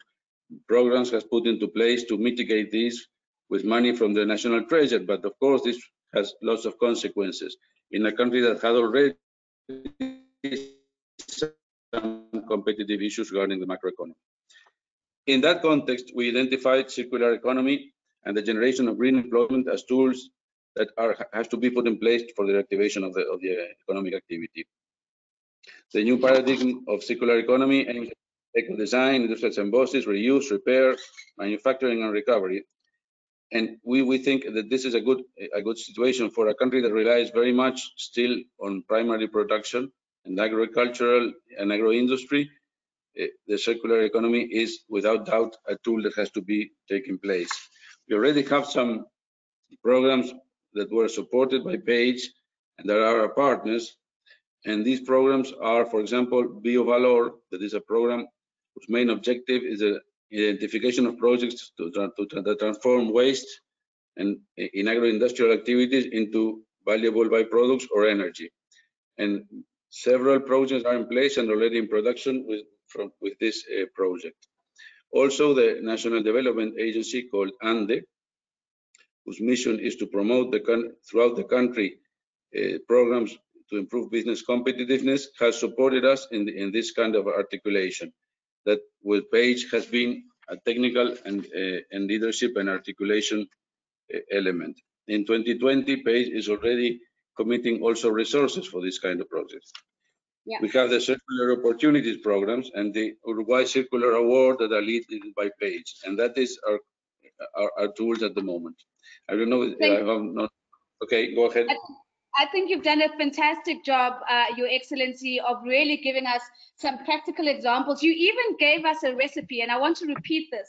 programs has put into place to mitigate these with money from the national treasure. But of course, this has lots of consequences in a country that had already some competitive issues regarding the macroeconomy. In that context, we identified circular economy and the generation of green employment as tools that has to be put in place for the activation of the economic activity. The new paradigm of circular economy aims at eco-design, industrial symbiosis, reuse, repair, manufacturing, and recovery. And we think that this is a good situation for a country that relies very much still on primary production and agricultural and agro-industry. The circular economy is without doubt a tool that has to be taken place. We already have some programs that were supported by PAGE and that are our partners. And these programs are, for example, BioValor, that is a program whose main objective is the identification of projects to transform waste and in agro-industrial activities into valuable byproducts or energy. And several projects are in place and already in production with this project. Also, the National Development Agency called ANDE, whose mission is to promote throughout the country programs to improve business competitiveness, has supported us in this kind of articulation. That with PAGE has been a technical and leadership and articulation element. In 2020, PAGE is already committing also resources for this kind of projects. Yeah. We have the Circular Opportunities programs and the Uruguay Circular Award that are led by PAGE, and that is our tools at the moment. I don't know if I have not. Okay, go ahead. I think you've done a fantastic job, Your Excellency, of really giving us some practical examples. You even gave us a recipe, and I want to repeat this: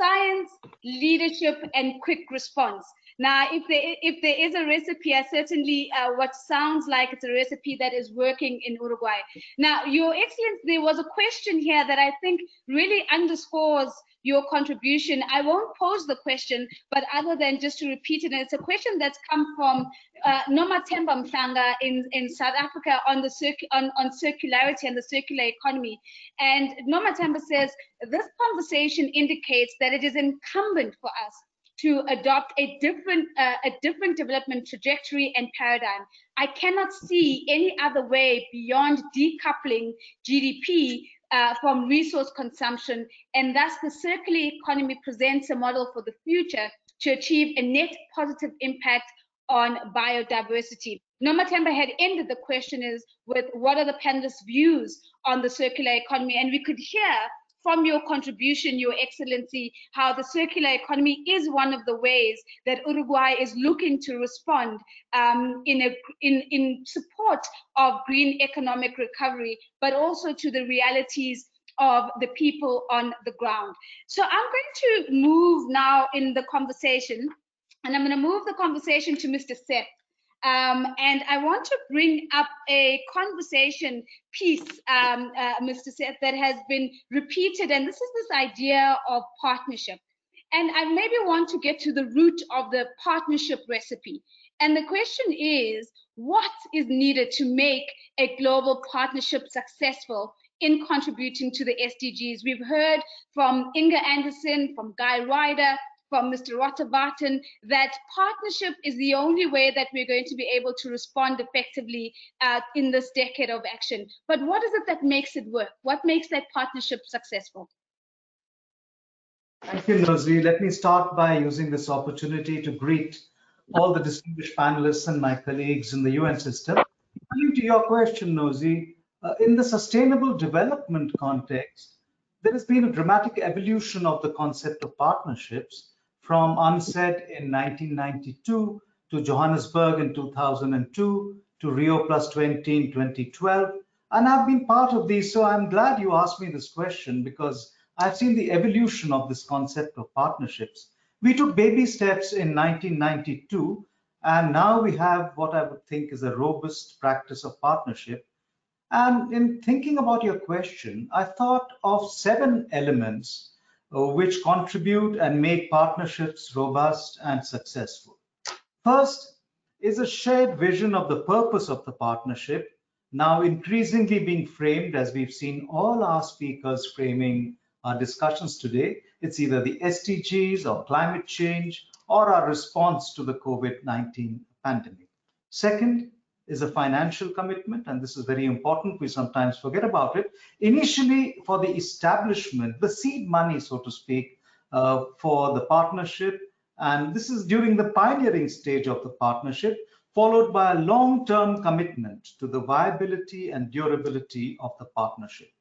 science, leadership, and quick response. Now, if there is a recipe, I certainly what sounds like it's a recipe that is working in Uruguay. Now, Your Excellency, there was a question here that I think really underscores your contribution. I won't pose the question, but other than just to repeat it, and it's a question that's come from Nomathemba Mhlanga in South Africa on circularity and the circular economy. And Nomathemba says, this conversation indicates that it is incumbent for us to adopt a different development trajectory and paradigm. I cannot see any other way beyond decoupling GDP from resource consumption, and thus the circular economy presents a model for the future to achieve a net positive impact on biodiversity. Nomatemba had ended the question is with what are the panelists' views on the circular economy, and we could hear from your contribution, Your Excellency, how the circular economy is one of the ways that Uruguay is looking to respond in support of green economic recovery, but also to the realities of the people on the ground. So I'm going to move now in the conversation, and I'm going to move the conversation to Mr. Seth. And I want to bring up a conversation piece, Mr. Seth, that has been repeated, and this is this idea of partnership. And I maybe want to get to the root of the partnership recipe. And the question is, what is needed to make a global partnership successful in contributing to the SDGs? We've heard from Inga Anderson, from Guy Ryder, from Mr. Rotterbarton, that partnership is the only way that we're going to be able to respond effectively in this decade of action. But what is it that makes it work? What makes that partnership successful? Thank you, Nosy. Let me start by using this opportunity to greet all the distinguished panelists and my colleagues in the UN system. Coming to your question, Nosy, in the sustainable development context, there has been a dramatic evolution of the concept of partnerships from UNCED in 1992 to Johannesburg in 2002 to Rio +20 in 2012. And I've been part of these, so I'm glad you asked me this question because I've seen the evolution of this concept of partnerships. We took baby steps in 1992, and now we have what I would think is a robust practice of partnership. And in thinking about your question, I thought of 7 elements which contribute and make partnerships robust and successful. First is a shared vision of the purpose of the partnership, now increasingly being framed, as we've seen all our speakers framing our discussions today. It's either the SDGs or climate change or our response to the COVID-19 pandemic. Second is a financial commitment, and this is very important. We sometimes forget about it. Initially, for the establishment, the seed money, so to speak, for the partnership, and this is during the pioneering stage of the partnership, followed by a long-term commitment to the viability and durability of the partnership.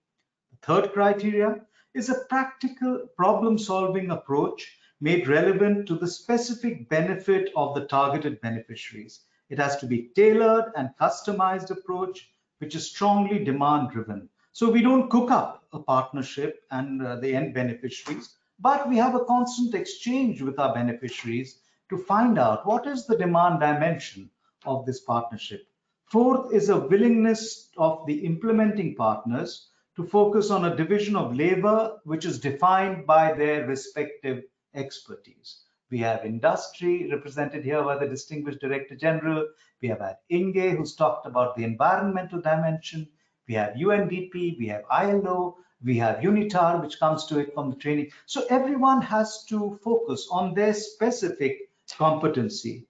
The third criteria is a practical problem-solving approach made relevant to the specific benefit of the targeted beneficiaries. It has to be tailored and customized approach, which is strongly demand-driven. So we don't cook up a partnership and the end beneficiaries, but we have a constant exchange with our beneficiaries to find out what is the demand dimension of this partnership. Fourth is a willingness of the implementing partners to focus on a division of labor which is defined by their respective expertise. We have industry represented here by the Distinguished Director General. We have had Inge, who's talked about the environmental dimension. We have UNDP, we have ILO, we have UNITAR, which comes to it from the training. So everyone has to focus on their specific competency.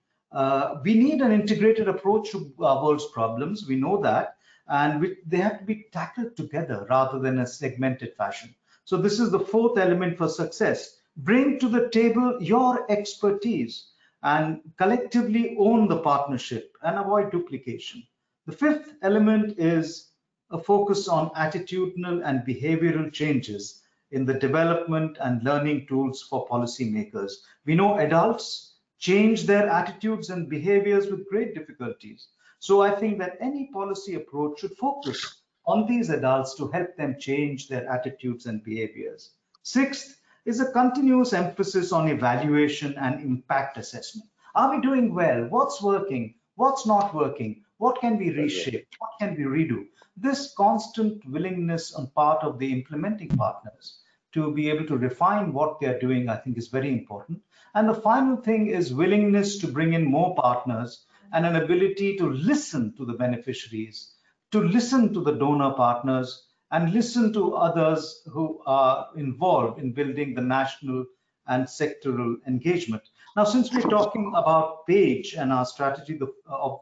We need an integrated approach to our world's problems. We know that, and they have to be tackled together rather than a segmented fashion. So this is the fourth element for success. Bring to the table your expertise and collectively own the partnership and avoid duplication. The fifth element is a focus on attitudinal and behavioral changes in the development and learning tools for policymakers. We know adults change their attitudes and behaviors with great difficulties. So I think that any policy approach should focus on these adults to help them change their attitudes and behaviors. Sixth is a continuous emphasis on evaluation and impact assessment. Are we doing well? What's working? What's not working? What can we reshape? What can we redo? This constant willingness on part of the implementing partners to be able to refine what they're doing, I think, is very important. And the final thing is willingness to bring in more partners and an ability to listen to the beneficiaries, to listen to the donor partners, and listen to others who are involved in building the national and sectoral engagement. Now, since we're talking about PAGE and our strategy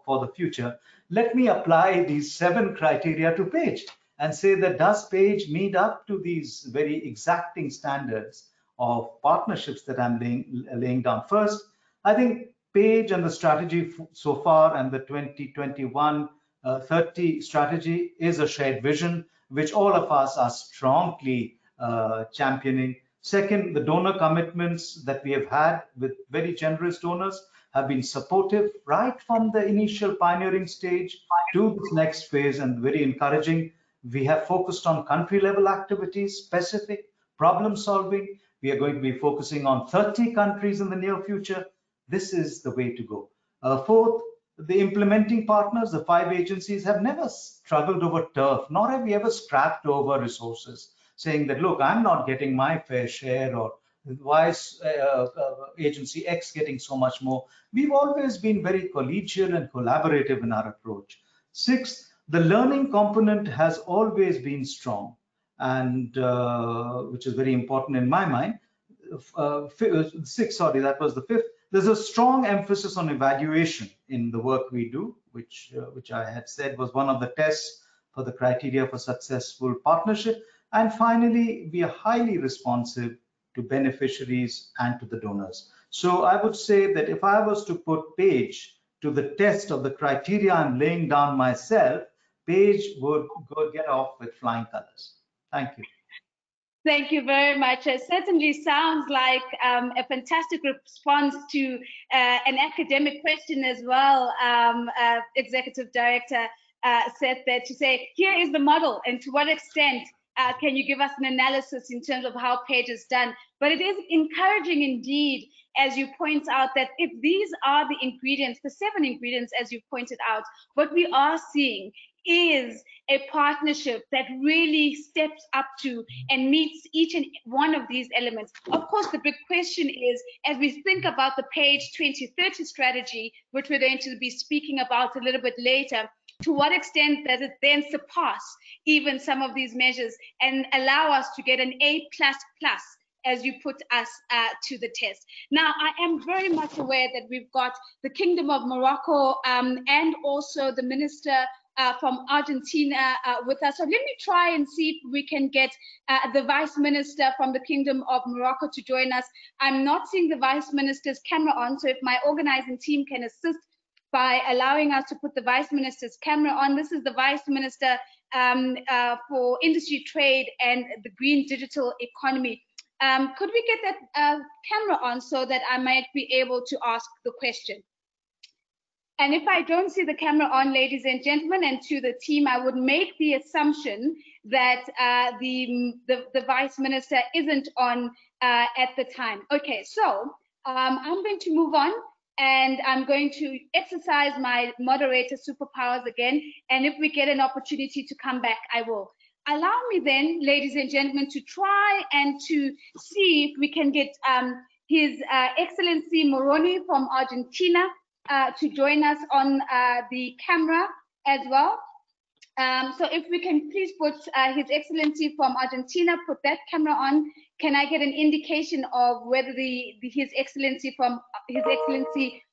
for the future, let me apply these 7 criteria to PAGE. and say that does Page meet up to these very exacting standards of partnerships that I'm laying down? First, I think Page and the strategy so far and the 2021-30 strategy is a shared vision, which all of us are strongly championing. Second, the donor commitments that we have had with very generous donors have been supportive right from the initial pioneering stage to this next phase, and very encouraging. We have focused on country level activities, specific problem solving. We are going to be focusing on 30 countries in the near future. This is the way to go. Fourth, the implementing partners, the 5 agencies, have never struggled over turf, nor have we ever scrapped over resources, saying that, look, I'm not getting my fair share, or why is agency X getting so much more? We've always been very collegial and collaborative in our approach. Sixth, the learning component has always been strong, and which is very important in my mind. Sorry, that was the fifth. There's a strong emphasis on evaluation in the work we do, which I had said was one of the tests for the criteria for successful partnership. And finally, we are highly responsive to beneficiaries and to the donors. So I would say that if I was to put Page to the test of the criteria I'm laying down myself, Page would get off with flying colors. Thank you. Thank you very much. It certainly sounds like a fantastic response to an academic question as well. Executive Director said that, to say, here is the model, and to what extent can you give us an analysis in terms of how Page is done? But it is encouraging indeed, as you point out, that if these are the ingredients, the 7 ingredients, as you pointed out, what we are seeing is a partnership that really steps up to and meets each and one of these elements. Of course, the big question is, as we think about the Page 2030 strategy, which we're going to be speaking about a little bit later, to what extent does it then surpass even some of these measures and allow us to get an A++, as you put us to the test? Now, I am very much aware that we've got the Kingdom of Morocco and also the Minister from Argentina with us. So let me try and see if we can get the Vice Minister from the Kingdom of Morocco to join us. I'm not seeing the Vice Minister's camera on, so if my organizing team can assist by allowing us to put the Vice Minister's camera on. This is the Vice Minister for Industry, Trade and the Green Digital Economy. Could we get that camera on so that I might be able to ask the question? And if I don't see the camera on, ladies and gentlemen, and to the team, I would make the assumption that the Vice Minister isn't on at the time. Okay, so I'm going to move on, and I'm going to exercise my moderator superpowers again. And if we get an opportunity to come back, I will. Allow me then, ladies and gentlemen, to try and to see if we can get His Excellency Moroni from Argentina to join us on the camera as well. So if we can please put His Excellency from Argentina, put that camera on. Can I get an indication of whether His Excellency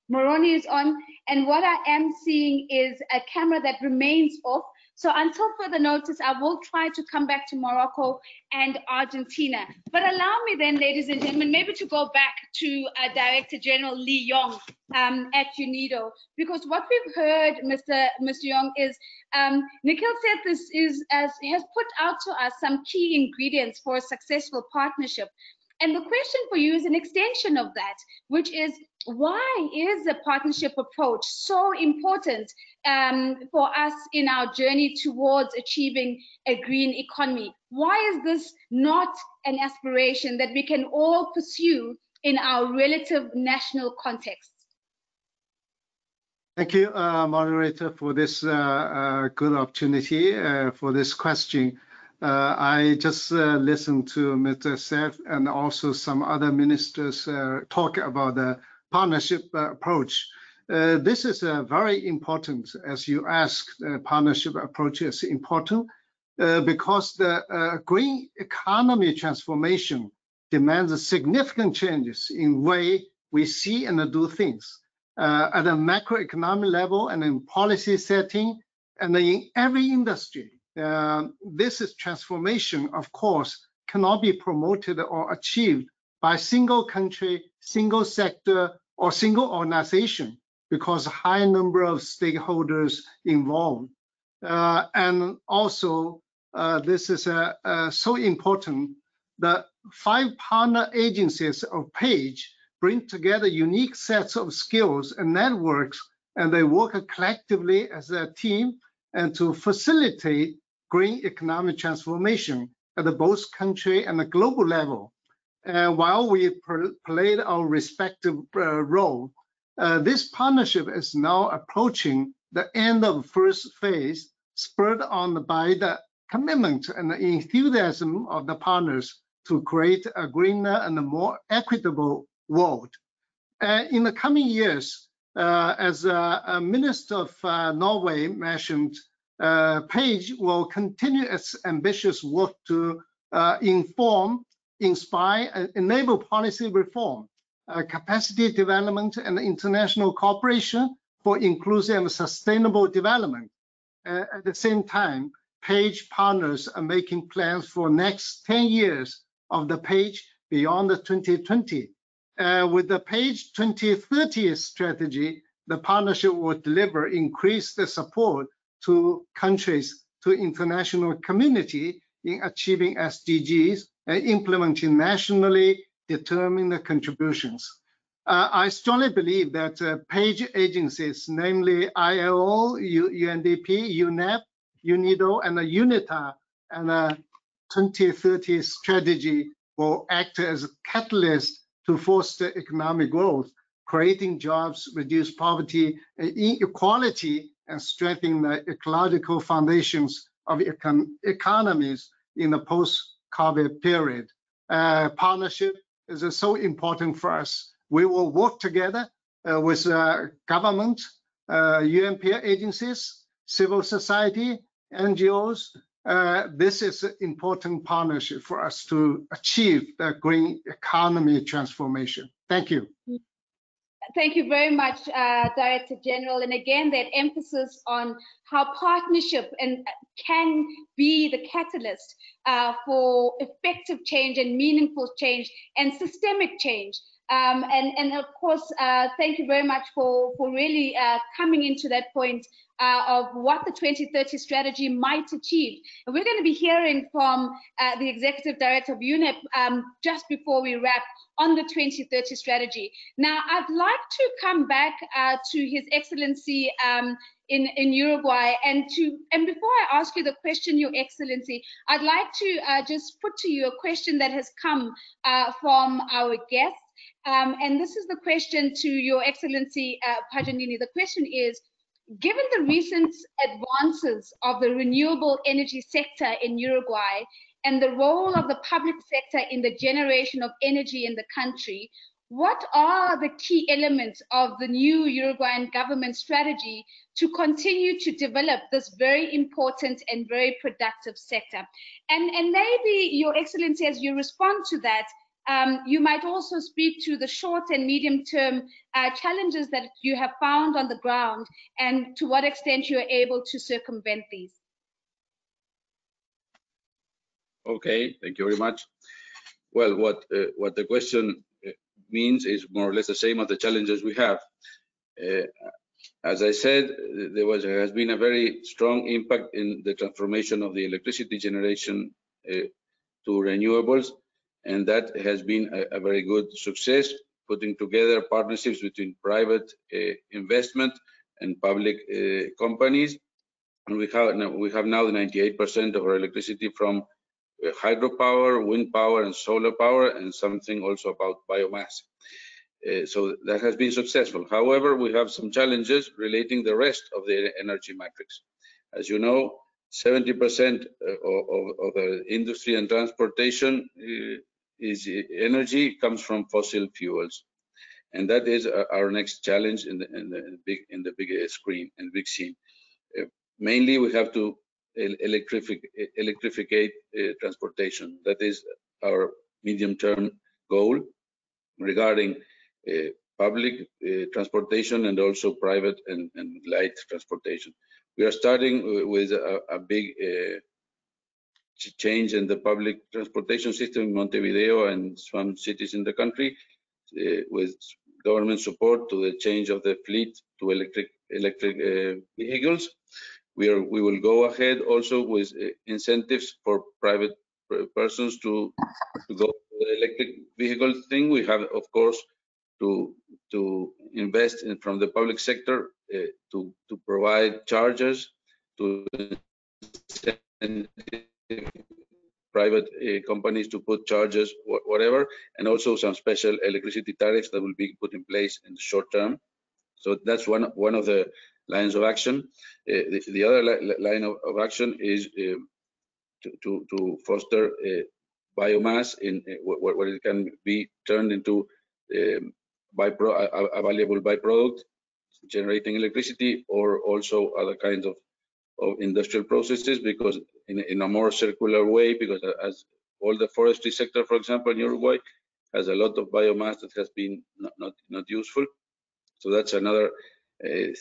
Moroni is on? And what I am seeing is a camera that remains off. So until further notice, I will try to come back to Morocco and Argentina. But allow me then, ladies and gentlemen, maybe to go back to Director General Lee Yong at UNIDO, because what we've heard, Mr. Yong, is Nikhil said this has put out to us some key ingredients for a successful partnership. And the question for you is an extension of that, which is, why is the partnership approach so important for us in our journey towards achieving a green economy? Why is this not an aspiration that we can all pursue in our relative national contexts? Thank you, moderator, for this good opportunity for this question. I just listened to Mr. Seth and also some other ministers talk about the partnership approach. This is very important, as you asked. The partnership approach is important because the green economy transformation demands significant changes in way we see and do things at a macroeconomic level and in policy setting and in every industry. This is transformation, of course, cannot be promoted or achieved by single country, single sector, or single organization because high number of stakeholders involved. And also, this is so important. The 5 partner agencies of PAGE bring together unique sets of skills and networks, and they work collectively as a team and to facilitate green economic transformation at the both country and the global level. While we played our respective role, this partnership is now approaching the end of the first phase, spurred on by the commitment and the enthusiasm of the partners to create a greener and a more equitable world. In the coming years, as Minister of Norway mentioned, PAGE will continue its ambitious work to inform, inspire, and enable policy reform, capacity development, and international cooperation for inclusive and sustainable development. At the same time, PAGE partners are making plans for next 10 years of the PAGE beyond the 2020. With the PAGE 2030 strategy, the partnership will deliver increased support to countries, to international community in achieving SDGs and implementing nationally determined contributions. I strongly believe that PAGE agencies, namely ILO, UNDP, UNEP, UNIDO, and UNITA, and the 2030 strategy will act as a catalyst to foster economic growth, creating jobs, reduce poverty and inequality, and strengthen the ecological foundations of economies in the post-COVID period. Partnership is so important for us. We will work together with government, UNP agencies, civil society, NGOs. This is an important partnership for us to achieve the green economy transformation. Thank you. Thank you very much, Director General. And again, that emphasis on how partnership can be the catalyst for effective change and meaningful change and systemic change. And of course, thank you very much for really coming into that point of what the 2030 strategy might achieve. And we're going to be hearing from the Executive Director of UNEP just before we wrap on the 2030 strategy. Now, I'd like to come back to His Excellency in Uruguay, and before I ask you the question, Your Excellency, I'd like to just put to you a question that has come from our guests. And this is the question to Your Excellency Paganini. The question is, given the recent advances of the renewable energy sector in Uruguay and the role of the public sector in the generation of energy in the country, what are the key elements of the new Uruguayan government strategy to continue to develop this very important and very productive sector? And maybe, Your Excellency, as you respond to that, you might also speak to the short and medium term challenges that you have found on the ground and to what extent you are able to circumvent these. Okay, thank you very much. Well, what the question means is more or less the same as the challenges we have. As I said, there has been a very strong impact in the transformation of the electricity generation to renewables, and that has been a very good success, putting together partnerships between private investment and public companies. And we have now 98% of our electricity from hydropower, wind power, and solar power, and something also about biomass. So that has been successful. However, we have some challenges relating the rest of the energy matrix. As you know, 70% of the industry and transportation is energy comes from fossil fuels, and that is our next challenge in the big screen and big scene. Mainly, we have to electrificate transportation. That is our medium-term goal regarding public transportation and also private and light transportation. We are starting with a big change in the public transportation system in Montevideo and some cities in the country, with government support to the change of the fleet to electric vehicles. We will go ahead also with incentives for private persons to go to the electric vehicle thing. We have, of course, to invest in from the public sector to provide chargers, to private companies to put chargers, whatever, and also some special electricity tariffs that will be put in place in the short term. So that's one of the lines of action. The other line of action is to foster biomass in where it can be turned into a valuable byproduct, generating electricity, or also other kinds of industrial processes, because in a more circular way, because as all the forestry sector, for example, in Uruguay, has a lot of biomass that has been not useful. So that's another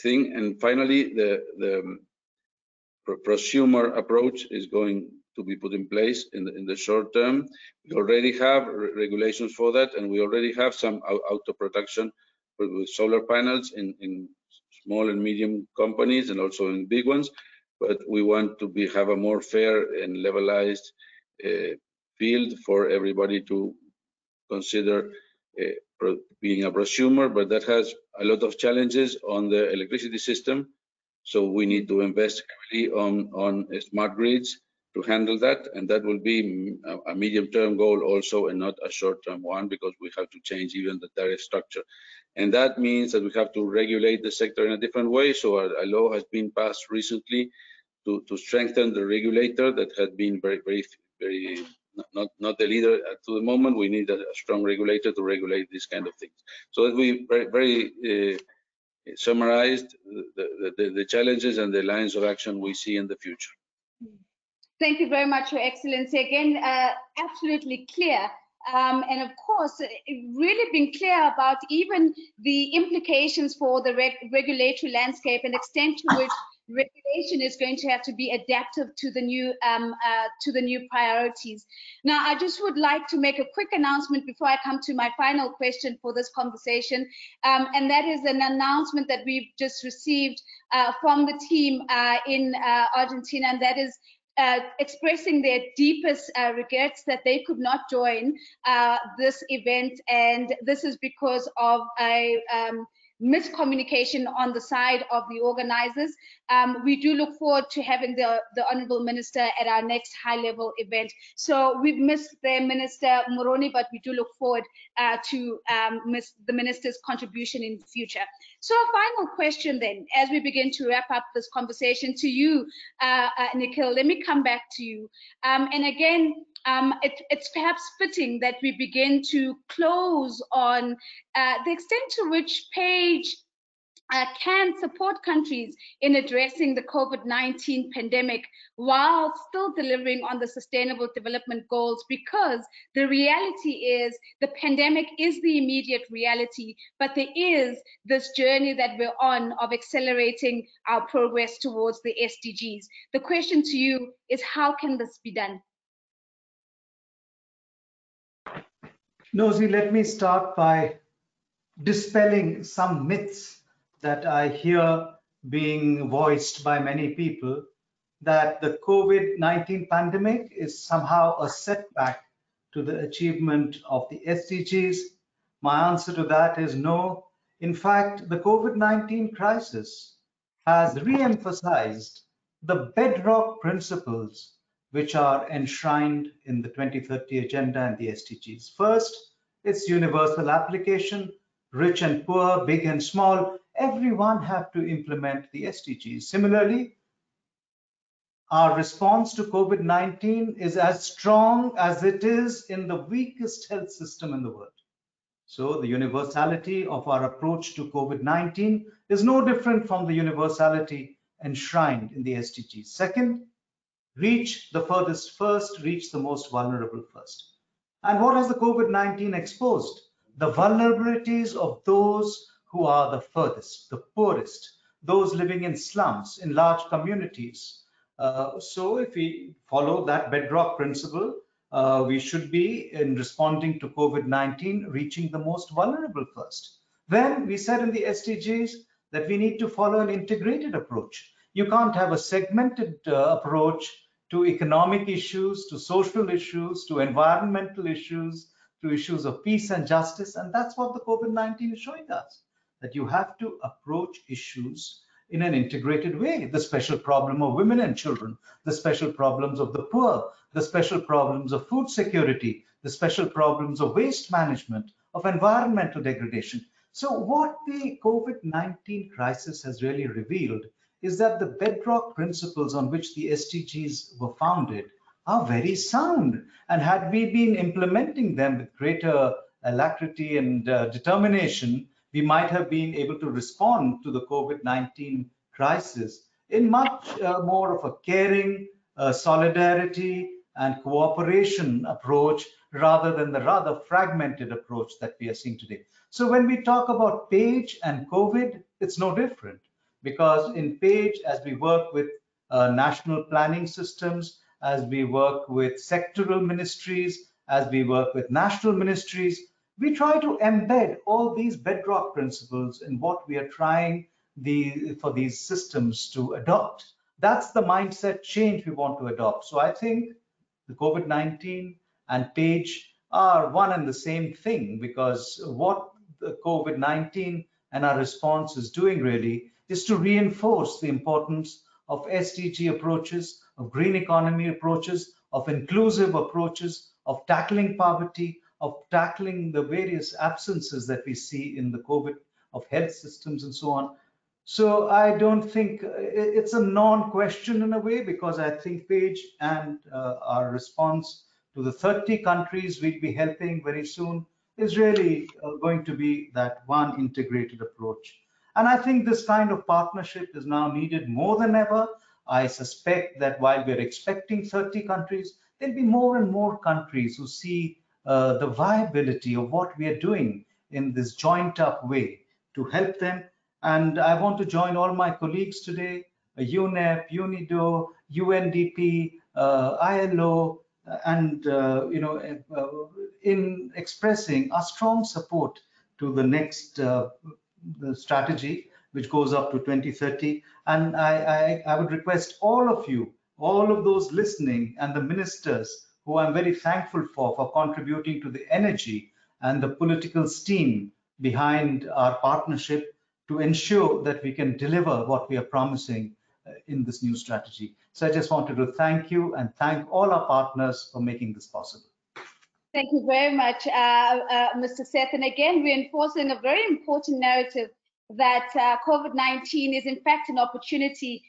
thing. And finally, the prosumer approach is going to be put in place in the short term. We already have regulations for that, and we already have some auto production with solar panels in small and medium companies and also in big ones. But we want to have a more fair and levelized field for everybody to consider being a prosumer, but that has a lot of challenges on the electricity system. So we need to invest heavily on smart grids to handle that, and that will be a medium-term goal also, and not a short-term one, because we have to change even the tariff structure. And that means that we have to regulate the sector in a different way. So a law has been passed recently to strengthen the regulator that had been very not the leader to the moment. We need a strong regulator to regulate these kind of things. So that we very summarized the challenges and the lines of action we see in the future. Thank you very much, Your Excellency. Again, absolutely clear. And of course, really being clear about even the implications for the regulatory landscape and extent to which regulation is going to have to be adaptive to the new priorities. Now, I just would like to make a quick announcement before I come to my final question for this conversation, and that is an announcement that we've just received from the team in Argentina, and that is expressing their deepest regrets that they could not join this event, and this is because of a miscommunication on the side of the organizers. We do look forward to having the Honorable Minister at our next high-level event. So we've missed the Minister Moroni, but we do look forward to the Minister's contribution in the future. So a final question then, as we begin to wrap up this conversation, to you, Nikhil, let me come back to you. And again, it's perhaps fitting that we begin to close on the extent to which PAGE can support countries in addressing the COVID-19 pandemic while still delivering on the Sustainable Development Goals, because the reality is the pandemic is the immediate reality, but there is this journey that we're on of accelerating our progress towards the SDGs. The question to you is, how can this be done? Nosy, let me start by dispelling some myths that I hear being voiced by many people, that the COVID-19 pandemic is somehow a setback to the achievement of the SDGs. My answer to that is no. In fact, the COVID-19 crisis has re-emphasized the bedrock principles which are enshrined in the 2030 Agenda and the SDGs. First, its universal application. Rich and poor, big and small, everyone have to implement the SDGs. Similarly, our response to COVID-19 is as strong as it is in the weakest health system in the world. So the universality of our approach to COVID-19 is no different from the universality enshrined in the SDGs. Second, reach the furthest first, reach the most vulnerable first. And what has the COVID-19 exposed? The vulnerabilities of those who are the furthest, the poorest, those living in slums, in large communities. So if we follow that bedrock principle, we should be, in responding to COVID-19, reaching the most vulnerable first. Then we said in the SDGs that we need to follow an integrated approach. You can't have a segmented approach to economic issues, to social issues, to environmental issues, to issues of peace and justice. And that's what the COVID-19 is showing us, that you have to approach issues in an integrated way. The special problem of women and children, the special problems of the poor, the special problems of food security, the special problems of waste management, of environmental degradation. So what the COVID-19 crisis has really revealed is that the bedrock principles on which the SDGs were founded are very sound. And had we been implementing them with greater alacrity and determination, we might have been able to respond to the COVID-19 crisis in much more of a caring, solidarity, and cooperation approach, rather than the rather fragmented approach that we are seeing today. So when we talk about PAGE and COVID, it's no different, because in PAGE, as we work with national planning systems, as we work with sectoral ministries, as we work with national ministries, we try to embed all these bedrock principles in what we are trying for these systems to adopt. That's the mindset change we want to adopt. So I think the COVID-19 and PAGE are one and the same thing, because what the COVID-19 and our response is doing really is to reinforce the importance of SDG approaches, of green economy approaches, of inclusive approaches, of tackling poverty, of tackling the various absences that we see in the COVID, of health systems and so on. So I don't think it's a non-question in a way, because I think PAGE and our response to the 30 countries we'll be helping very soon is really going to be that one integrated approach. And I think this kind of partnership is now needed more than ever. I suspect that while we're expecting 30 countries, there'll be more and more countries who see the viability of what we are doing in this joint up way to help them. And I want to join all my colleagues today, UNEP, UNIDO, UNDP, ILO, and in expressing our strong support to the next the strategy, which goes up to 2030. And I would request all of you, all of those listening, and the ministers who I'm very thankful for contributing to the energy and the political steam behind our partnership, to ensure that we can deliver what we are promising in this new strategy. So I just wanted to thank you and thank all our partners for making this possible. Thank you very much, Mr. Seth. And again, reinforcing a very important narrative that COVID-19 is in fact an opportunity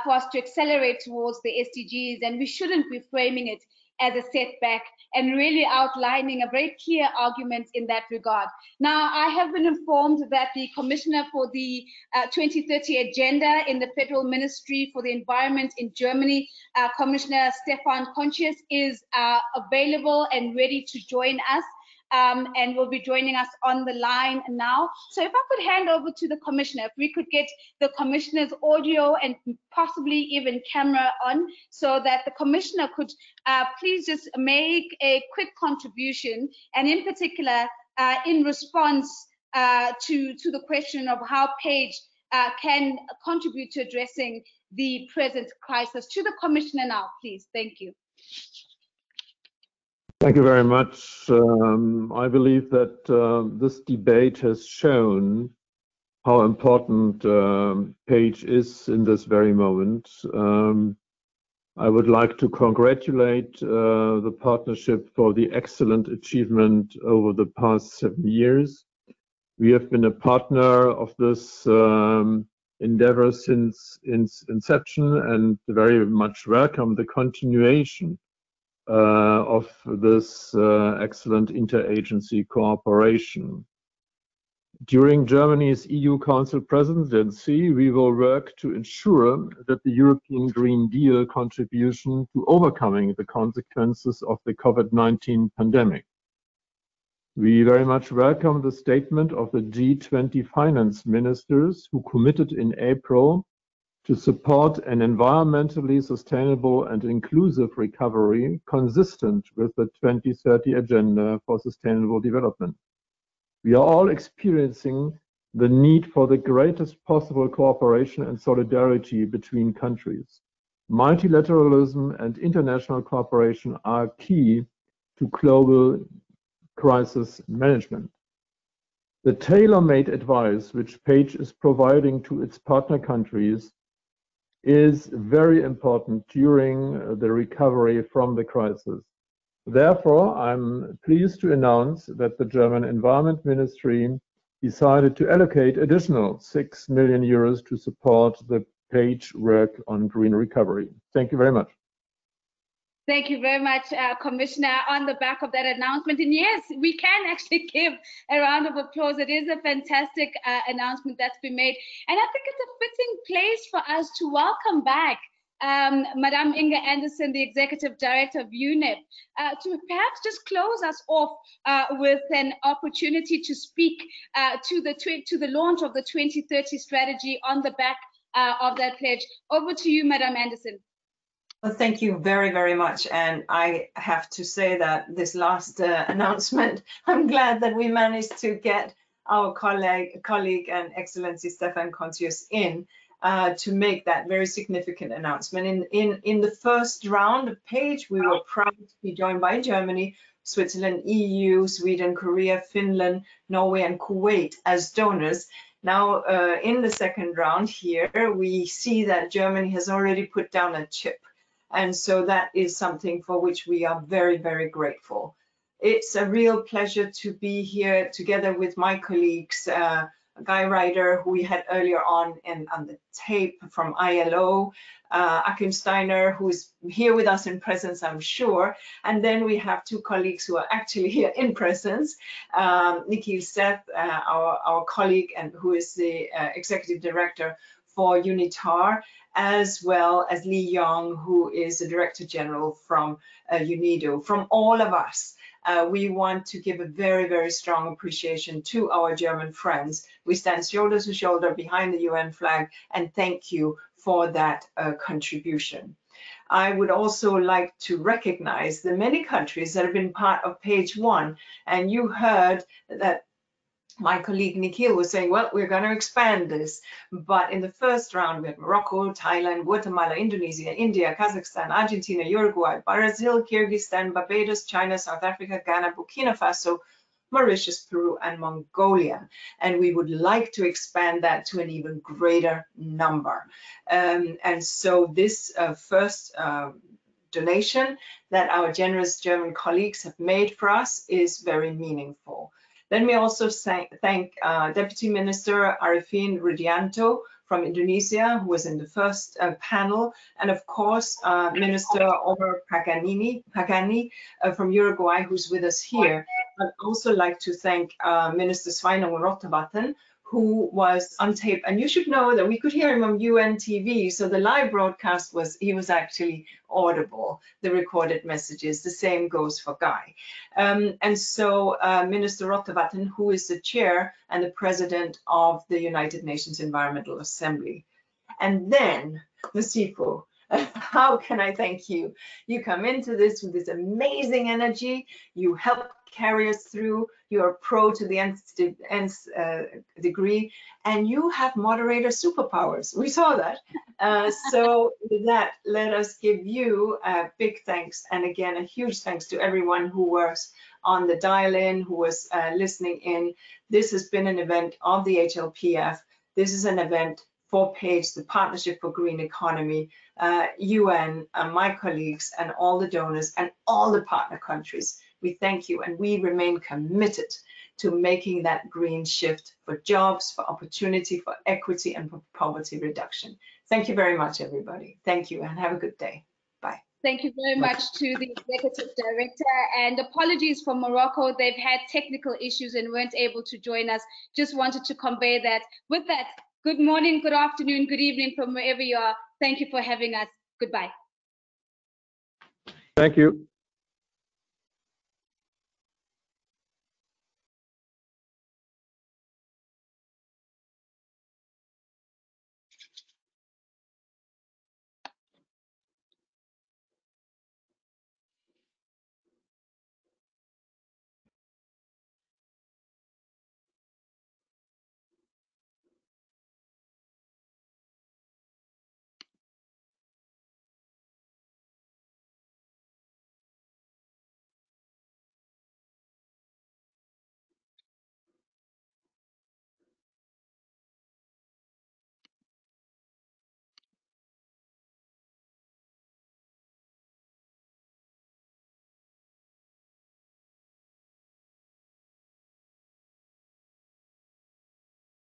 for us to accelerate towards the SDGs, and we shouldn't be framing it as a setback, and really outlining a very clear argument in that regard. Now, I have been informed that the Commissioner for the 2030 Agenda in the Federal Ministry for the Environment in Germany, Commissioner Stefan Conscious, is available and ready to join us. And will be joining us on the line now. So if I could hand over to the Commissioner, if we could get the Commissioner's audio and possibly even camera on, so that the Commissioner could please just make a quick contribution, and in particular, in response to the question of how PAGE can contribute to addressing the present crisis. To the Commissioner now, please. Thank you. Thank you very much. I believe that this debate has shown how important PAGE is in this very moment. I would like to congratulate the partnership for the excellent achievement over the past 7 years. We have been a partner of this endeavor since its inception, and very much welcome the continuation of this excellent interagency cooperation. During Germany's EU Council presidency, we will work to ensure that the European Green Deal contribution to overcoming the consequences of the COVID-19 pandemic We very much welcome the statement of the G20 finance ministers who committed in April to support an environmentally sustainable and inclusive recovery consistent with the 2030 Agenda for Sustainable Development. We are all experiencing the need for the greatest possible cooperation and solidarity between countries. Multilateralism and international cooperation are key to global crisis management. The tailor-made advice which PAGE is providing to its partner countries is very important during the recovery from the crisis. Therefore, I'm pleased to announce that the German Environment Ministry decided to allocate additional 6 million euros to support the PAGE work on green recovery. Thank you very much. Thank you very much, Commissioner, on the back of that announcement. And yes, we can actually give a round of applause. It is a fantastic announcement that's been made. And I think it's a fitting place for us to welcome back Madame Inga Anderson, the Executive Director of UNEP, to perhaps just close us off with an opportunity to speak to the launch of the 2030 strategy on the back of that pledge. Over to you, Madame Anderson. Well, thank you very, very much. And I have to say that this last announcement, I'm glad that we managed to get our colleague and Excellency Stefan Contius in to make that very significant announcement. In the first round of PAGE, we were proud to be joined by Germany, Switzerland, EU, Sweden, Korea, Finland, Norway, and Kuwait as donors. Now, in the second round here, we see that Germany has already put down a chip. And so that is something for which we are very, very grateful. It's a real pleasure to be here together with my colleagues, Guy Ryder, who we had earlier on the tape from ILO, Achim Steiner, who is here with us in presence, I'm sure. And then we have two colleagues who are actually here in presence, Nikhil Seth, our colleague, and who is the Executive Director for UNITAR, as well as Li Yong, who is the Director General from UNIDO. From all of us, we want to give a very, very strong appreciation to our German friends. We stand shoulder to shoulder behind the UN flag, and thank you for that contribution. I would also like to recognize the many countries that have been part of PAGE 1, and you heard that my colleague Nikhil was saying, well, we're going to expand this. But in the first round, we had Morocco, Thailand, Guatemala, Indonesia, India, Kazakhstan, Argentina, Uruguay, Brazil, Kyrgyzstan, Barbados, China, South Africa, Ghana, Burkina Faso, Mauritius, Peru, and Mongolia. And we would like to expand that to an even greater number. And so this first donation that our generous German colleagues have made for us is very meaningful. Let me also thank Deputy Minister Arifin Rudianto from Indonesia, who was in the first panel, and of course, Minister Omar Pagani from Uruguay, who's with us here. I'd also like to thank Minister Sveinung Rotevatn, who was on tape, and you should know that we could hear him on UN TV, so the live broadcast he was actually audible, the recorded messages. The same goes for Guy. And so Minister Rotevatn, who is the chair and the president of the United Nations Environmental Assembly. And then, Masifu, how can I thank you? You come into this with this amazing energy, you help carry us through, you're pro to the nth degree, and you have moderator superpowers. We saw that. So with that, let us give you a big thanks, and again, a huge thanks to everyone who was on the dial-in, who was listening in. This has been an event of the HLPF. This is an event for PAGE, the Partnership for Green Economy, UN, my colleagues, and all the donors, and all the partner countries. We thank you, and we remain committed to making that green shift for jobs, for opportunity, for equity, and for poverty reduction. Thank you very much, everybody. Thank you, and have a good day. Bye. Thank you very much to the Executive Director, and apologies for Morocco. They've had technical issues and weren't able to join us. Just wanted to convey that. With that, good morning, good afternoon, good evening from wherever you are. Thank you for having us. Goodbye. Thank you.